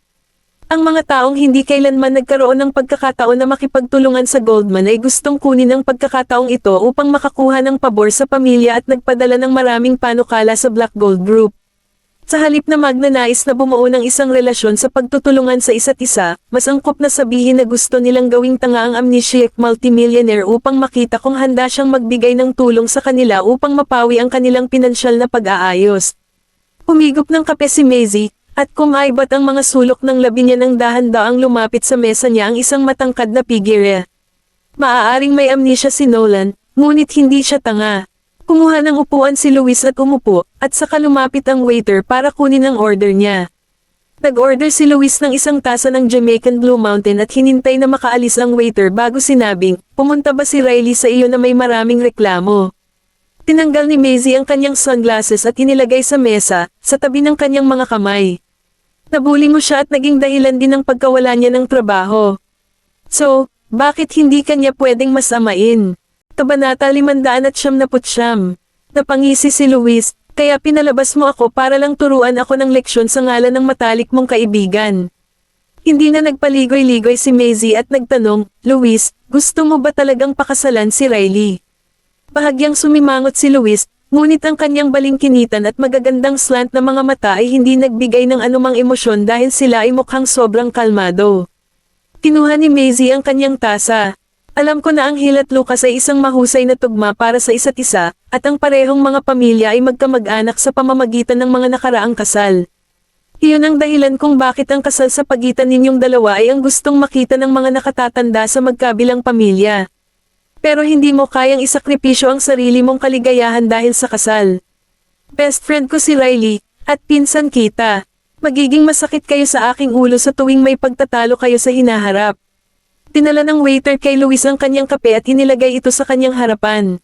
Ang mga taong hindi kailanman nagkaroon ng pagkakataon na makipagtulungan sa Goldman ay gustong kunin ang pagkakataong ito upang makakuha ng pabor sa pamilya at nagpadala ng maraming panukala sa Black Gold Group. Sa halip na magnanais na bumuo ng isang relasyon sa pagtutulungan sa isa't isa, mas angkop na sabihin na gusto nilang gawing tanga ang amnesiac multimillionaire upang makita kung handa siyang magbigay ng tulong sa kanila upang mapawi ang kanilang pinansyal na pag-aayos. Humigop ng kape si Maisie, at kumaibat ang mga sulok ng labi niya nang dahan-daang lumapit sa mesa niya ang isang matangkad na pigirya. Maaaring may amnesia si Nolan, ngunit hindi siya tanga. Kumuha ng upuan si Luis at umupo, at saka lumapit ang waiter para kunin ang order niya. Nag-order si Luis ng isang tasa ng Jamaican Blue Mountain at hinintay na makaalis ang waiter bago sinabing, pumunta ba si Riley sa iyo na may maraming reklamo? Tinanggal ni Maisie ang kanyang sunglasses at inilagay sa mesa, sa tabi ng kanyang mga kamay. Nabuli mo siya at naging dahilan din ng pagkawala niya ng trabaho. So, bakit hindi kanya pwedeng masamain? Kabanata 599. Napangisi si Luis, kaya pinalabas mo ako para lang turuan ako ng leksyon sa ngalan ng matalik mong kaibigan. Hindi na nagpaligoy-ligoy si Maisie at nagtanong, Luis, gusto mo ba talagang pakasalan si Riley? Bahagyang sumimangot si Luis, ngunit ang kanyang balingkinitan at magagandang slant na mga mata ay hindi nagbigay ng anumang emosyon dahil sila ay mukhang sobrang kalmado. Kinuha ni Maisie ang kanyang tasa. Alam ko na ang Hill at Lucas ay isang mahusay na tugma para sa isa't isa, at ang parehong mga pamilya ay magkamag-anak sa pamamagitan ng mga nakaraang kasal. Iyon ang dahilan kung bakit ang kasal sa pagitan ninyong dalawa ay ang gustong makita ng mga nakatatanda sa magkabilang pamilya. Pero hindi mo kayang isakripisyo ang sarili mong kaligayahan dahil sa kasal. Best friend ko si Riley, at pinsan kita. Magiging masakit kayo sa aking ulo sa tuwing may pagtatalo kayo sa hinaharap. Tinala ng waiter kay Luis ang kanyang kape at inilagay ito sa kanyang harapan.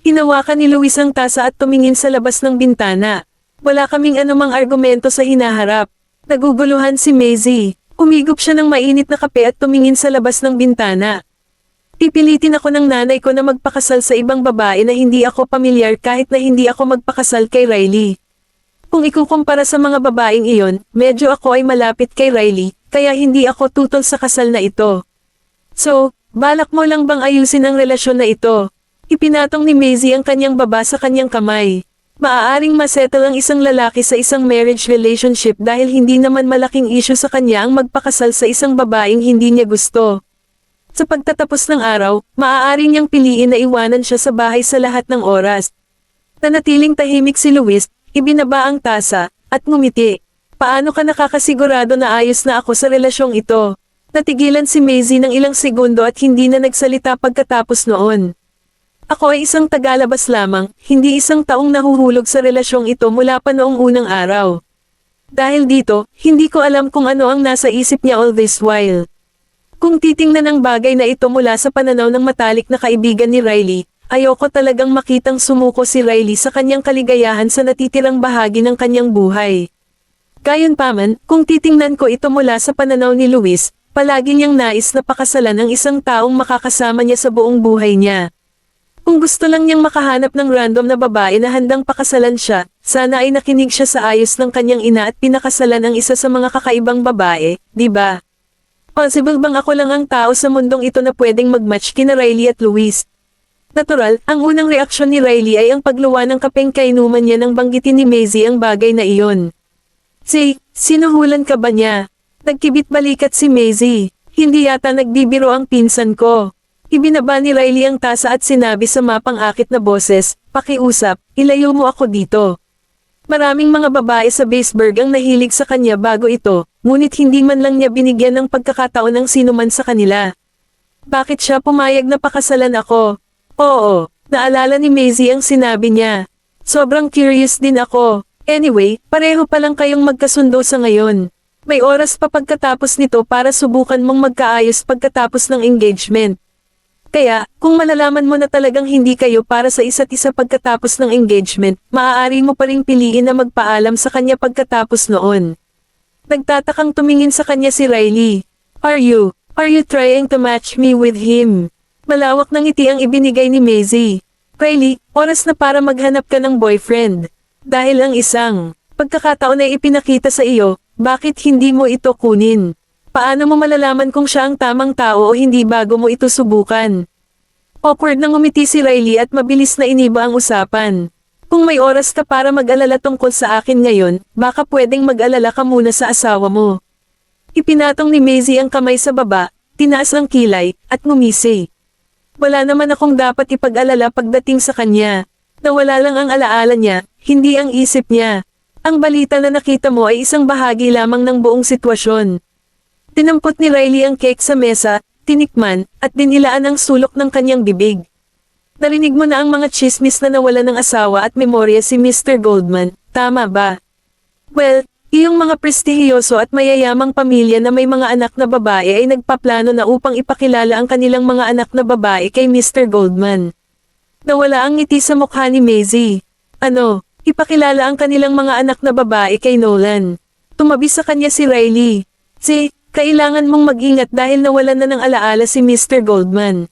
Hinawakan ni Luis ang tasa at tumingin sa labas ng bintana. Wala kaming anumang argumento sa hinaharap. Naguguluhan si Maisie. Umigop siya ng mainit na kape at tumingin sa labas ng bintana. Pipilitin ako ng nanay ko na magpakasal sa ibang babae na hindi ako pamilyar kahit na hindi ako magpakasal kay Riley. Kung ikukumpara sa mga babaeng iyon, medyo ako ay malapit kay Riley, kaya hindi ako tutol sa kasal na ito. So, balak mo lang bang ayusin ang relasyon na ito? Ipinatong ni Maisie ang kanyang baba sa kanyang kamay. Maaaring masettle ang isang lalaki sa isang marriage relationship dahil hindi naman malaking issue sa kanya ang magpakasal sa isang babaeng hindi niya gusto. Sa pagtatapos ng araw, maaari niyang piliin na iwanan siya sa bahay sa lahat ng oras. Nanatiling tahimik si Luis, ibinaba ang tasa, at ngumiti. Paano ka nakakasigurado na ayos na ako sa relasyong ito? Natigilan si Maisie ng ilang segundo at hindi na nagsalita pagkatapos noon. Ako ay isang tagalabas lamang, hindi isang taong nahuhulog sa relasyong ito mula pa noong unang araw. Dahil dito, hindi ko alam kung ano ang nasa isip niya all this while. Kung titingnan ang bagay na ito mula sa pananaw ng matalik na kaibigan ni Riley, ayoko talagang makitang sumuko si Riley sa kanyang kaligayahan sa natitirang bahagi ng kanyang buhay. Gayunpaman, kung titingnan ko ito mula sa pananaw ni Luis, palagi niyang nais na pakasalan ang isang taong makakasama niya sa buong buhay niya. Kung gusto lang niyang makahanap ng random na babae na handang pakasalan siya, sana ay nakinig siya sa ayos ng kanyang ina at pinakasalan ang isa sa mga kakaibang babae, di ba? Possible bang ako lang ang tao sa mundong ito na pwedeng mag-match kina Riley at Luis? Natural, ang unang reaksyon ni Riley ay ang pagluwa ng kapeng kainuman niya nang banggitin ni Maisie ang bagay na iyon. Sinuhulan ka ba niya? Nagkibit balikat si Maisie. Hindi yata nagbibiro ang pinsan ko. Ibinaba ni Riley ang tasa at sinabi sa mapang-akit na boses, "Pakiusap, ilayo mo ako dito." Maraming mga babae sa Baseburg ang nahilig sa kanya bago ito, ngunit hindi man lang niya binigyan ng pagkakataon ng sinuman sa kanila. Bakit siya pumayag na pakasalan ako? Oo, naalala ni Maisie ang sinabi niya. Sobrang curious din ako. Anyway, pareho pa lang kayong magkasundo sa ngayon. May oras pa pagkatapos nito para subukan mong magkaayos pagkatapos ng engagement. Kaya, kung malalaman mo na talagang hindi kayo para sa isa't isa pagkatapos ng engagement, maaari mo pa ring piliin na magpaalam sa kanya pagkatapos noon. Nagtatakang tumingin sa kanya si Riley. Are you trying to match me with him? Malawak ng ngiti ang ibinigay ni Maisie. Riley, oras na para maghanap ka ng boyfriend. Dahil ang isang pagkakataon ay ipinakita sa iyo, bakit hindi mo ito kunin? Paano mo malalaman kung siya ang tamang tao o hindi bago mo ito subukan? Awkward na ngumiti si Riley at mabilis na iniba ang usapan. Kung may oras ka para mag-alala tungkol sa akin ngayon, baka pwedeng mag-alala ka muna sa asawa mo. Ipinatong ni Maisie ang kamay sa baba, tinaas ang kilay, at ngumisi. Wala naman akong dapat ipag-alala pagdating sa kanya. Nawala lang ang alaala niya, hindi ang isip niya. Ang balita na nakita mo ay isang bahagi lamang ng buong sitwasyon. Tinampot ni Riley ang cake sa mesa, tinikman, at dinilaan ang sulok ng kanyang bibig. Narinig mo na ang mga chismis na nawala ng asawa at memorya si Mr. Goldman, tama ba? Well, iyong mga prestihiyoso at mayayamang pamilya na may mga anak na babae ay nagpaplano na upang ipakilala ang kanilang mga anak na babae kay Mr. Goldman. Nawala ang ngiti sa mukha ni Maisie. Ano, ipakilala ang kanilang mga anak na babae kay Nolan. Tumabi sa kanya si Riley. Kailangan mong mag-ingat dahil nawalan na ng alaala si Mr. Goldman.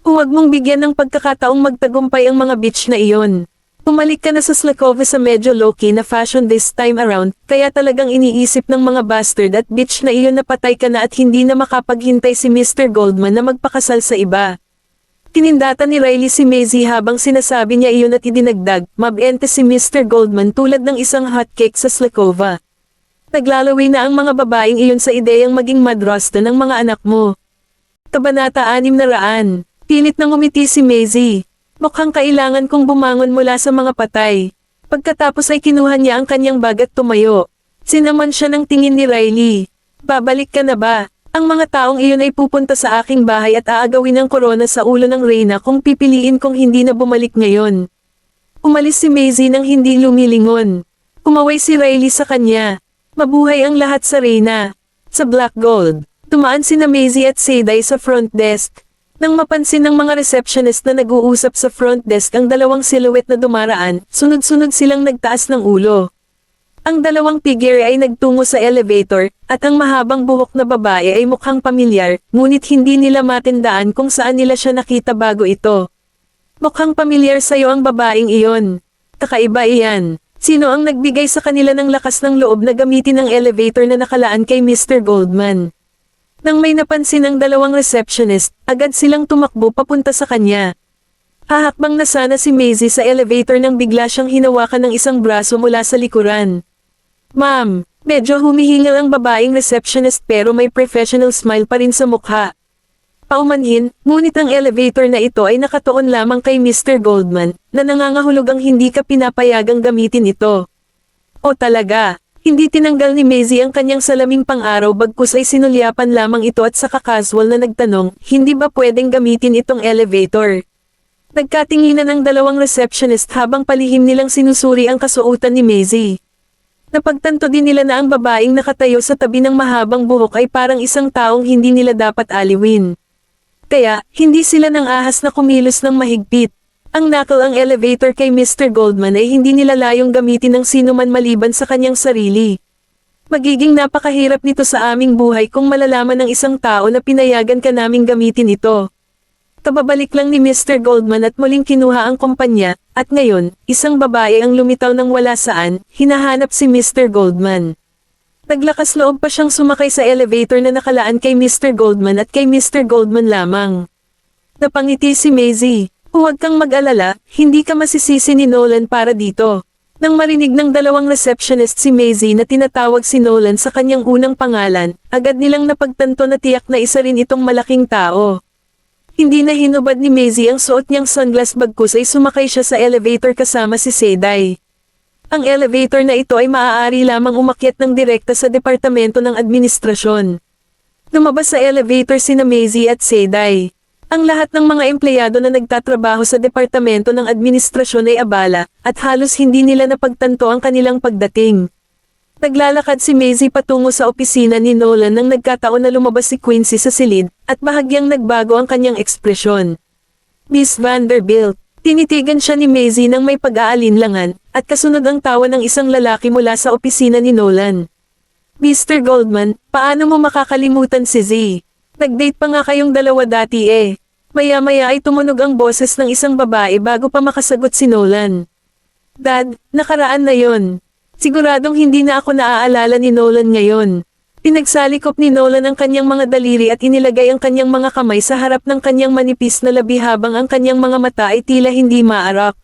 Huwag mong bigyan ng pagkakataong magtagumpay ang mga bitch na iyon. Pumalik ka na sa Slakova sa medyo low-key na fashion this time around, kaya talagang iniisip ng mga bastard at bitch na iyon na patay ka na at hindi na makapaghintay si Mr. Goldman na magpakasal sa iba. Tinindata ni Riley si Maisie habang sinasabi niya iyon at idinagdag, mabente si Mr. Goldman tulad ng isang hotcake sa Slakova. Naglalaway na ang mga babaeng iyon sa ideyang maging madrasta ng mga anak mo. Kabanata 600. Pilit na ngumiti si Maisie. Mukhang kailangan kong bumangon mula sa mga patay. Pagkatapos ay kinuha niya ang kanyang bag at tumayo. Sinaman siya ng tingin ni Riley. Babalik ka na ba? Ang mga taong iyon ay pupunta sa aking bahay at aagawin ng korona sa ulo ng reyna kung pipiliin kong hindi na bumalik ngayon. Umalis si Maisie nang hindi lumilingon. Umaway si Riley sa kanya. Mabuhay ang lahat sa reyna. Sa Black Gold, tumaan sina Maisie at Sadie sa front desk. Nang mapansin ng mga receptionist na nag-uusap sa front desk ang dalawang silhouette na dumaraan, sunod-sunod silang nagtaas ng ulo. Ang dalawang figure ay nagtungo sa elevator, at ang mahabang buhok na babae ay mukhang pamilyar, ngunit hindi nila matindaan kung saan nila siya nakita bago ito. Mukhang pamilyar sa'yo ang babaeng iyon. Kakaiba iyan. Sino ang nagbigay sa kanila ng lakas ng loob na gamitin ang elevator na nakalaan kay Mr. Goldman? Nang may napansin ang dalawang receptionist, agad silang tumakbo papunta sa kanya. Hahakbang na sana si Maisie sa elevator nang bigla siyang hinawakan ng isang braso mula sa likuran. Ma'am, medyo humihingal ang babaeng receptionist pero may professional smile pa rin sa mukha. Paumanhin, ngunit ang elevator na ito ay nakatuon lamang kay Mr. Goldman, na nangangahulugang hindi ka pinapayagang gamitin ito. O talaga, hindi tinanggal ni Maisie ang kanyang salaming pang-araw bagkus ay sinulyapan lamang ito at saka casual na nagtanong, hindi ba pwedeng gamitin itong elevator? Nagkatinginan ang dalawang receptionist habang palihim nilang sinusuri ang kasuotan ni Maisie. Napagtanto din nila na ang babaeng nakatayo sa tabi ng mahabang buhok ay parang isang taong hindi nila dapat aliwin. Kaya, hindi sila nang ahas na kumilos ng mahigpit. Ang knuckle ang elevator kay Mr. Goldman ay hindi nila layong gamitin ng sino man maliban sa kanyang sarili. Magiging napakahirap nito sa aming buhay kung malalaman ng isang tao na pinayagan ka naming gamitin ito. Kababalik lang ni Mr. Goldman at muling kinuha ang kumpanya, at ngayon, isang babae ang lumitaw ng wala saan, hinahanap si Mr. Goldman. Naglakas loob pa siyang sumakay sa elevator na nakalaan kay Mr. Goldman at kay Mr. Goldman lamang. Napangiti si Maisie. Huwag kang mag-alala, hindi ka masisisi ni Nolan para dito. Nang marinig ng dalawang receptionist si Maisie na tinatawag si Nolan sa kanyang unang pangalan, agad nilang napagtanto na tiyak na isa rin itong malaking tao. Hindi na hinubad ni Maisie ang suot niyang sunglass bagkus ay sumakay siya sa elevator kasama si Seday. Ang elevator na ito ay maaari lamang umakyat ng direkta sa departamento ng administrasyon. Lumabas sa elevator sina Maisie at Seday. Ang lahat ng mga empleyado na nagtatrabaho sa departamento ng administrasyon ay abala, at halos hindi nila napagtanto ang kanilang pagdating. Naglalakad si Maisie patungo sa opisina ni Nolan nang nagkataon na lumabas si Quincy sa silid, at bahagyang nagbago ang kanyang ekspresyon. Miss Vanderbilt, tinitigan siya ni Maisie nang may pag-aalinlangan, at kasunod ang tawa ng isang lalaki mula sa opisina ni Nolan. Mr. Goldman, paano mo makakalimutan si Z? Nag-date pa nga kayong dalawa dati eh. Maya-maya ay tumunog ang boses ng isang babae bago pa makasagot si Nolan. Dad, nakaraan na yon. Siguradong hindi na ako naaalala ni Nolan ngayon. Pinagsalikop ni Nolan ang kanyang mga daliri at inilagay ang kanyang mga kamay sa harap ng kanyang manipis na labi habang ang kanyang mga mata ay tila hindi maarak.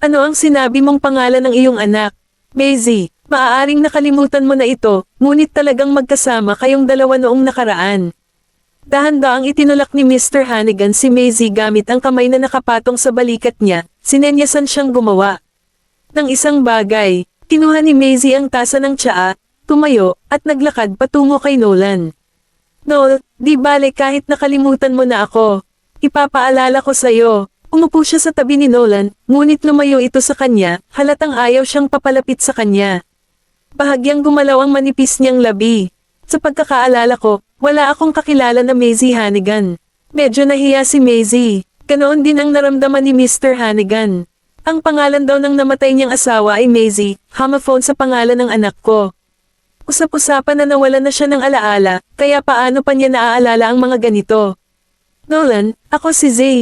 Ano ang sinabi mong pangalan ng iyong anak? Maisie, maaaring nakalimutan mo na ito, ngunit talagang magkasama kayong dalawa noong nakaraan. Dahan-daang itinulak ni Mr. Hannigan si Maisie gamit ang kamay na nakapatong sa balikat niya, sinenyasan siyang gumawa ng isang bagay. Kinuha ni Maisie ang tasa ng tsaa, tumayo, at naglakad patungo kay Nolan. Noel, di bale kahit nakalimutan mo na ako. Ipapaalala ko sa'yo. Umupo siya sa tabi ni Nolan, ngunit lumayo ito sa kanya, halatang ayaw siyang papalapit sa kanya. Bahagyang gumalaw ang manipis niyang labi. Sa pagkakaalala ko, wala akong kakilala na Maisie Hannigan. Medyo nahiya si Maisie. Ganoon din ang naramdaman ni Mr. Hannigan. Ang pangalan daw ng namatay niyang asawa ay Maisie, homophone sa pangalan ng anak ko. Usap-usapan na nawalan na siya ng alaala, kaya paano pa niya naaalala ang mga ganito? Nolan, ako si Zay.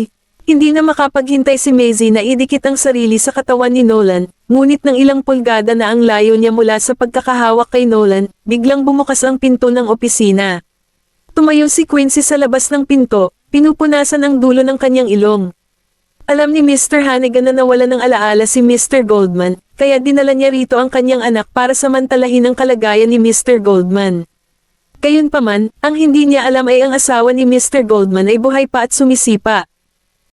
Hindi na makapaghintay si Maisie na idikit ang sarili sa katawan ni Nolan, ngunit ng ilang pulgada na ang layo niya mula sa pagkakahawak kay Nolan, biglang bumukas ang pinto ng opisina. Tumayo si Quincy sa labas ng pinto, pinupunasan ang dulo ng kanyang ilong. Alam ni Mr. Hannigan na nawala ng alaala si Mr. Goldman, kaya dinala niya rito ang kanyang anak para samantalahin ang kalagayan ni Mr. Goldman. Gayunpaman, ang hindi niya alam ay ang asawa ni Mr. Goldman ay buhay pa at sumisipa.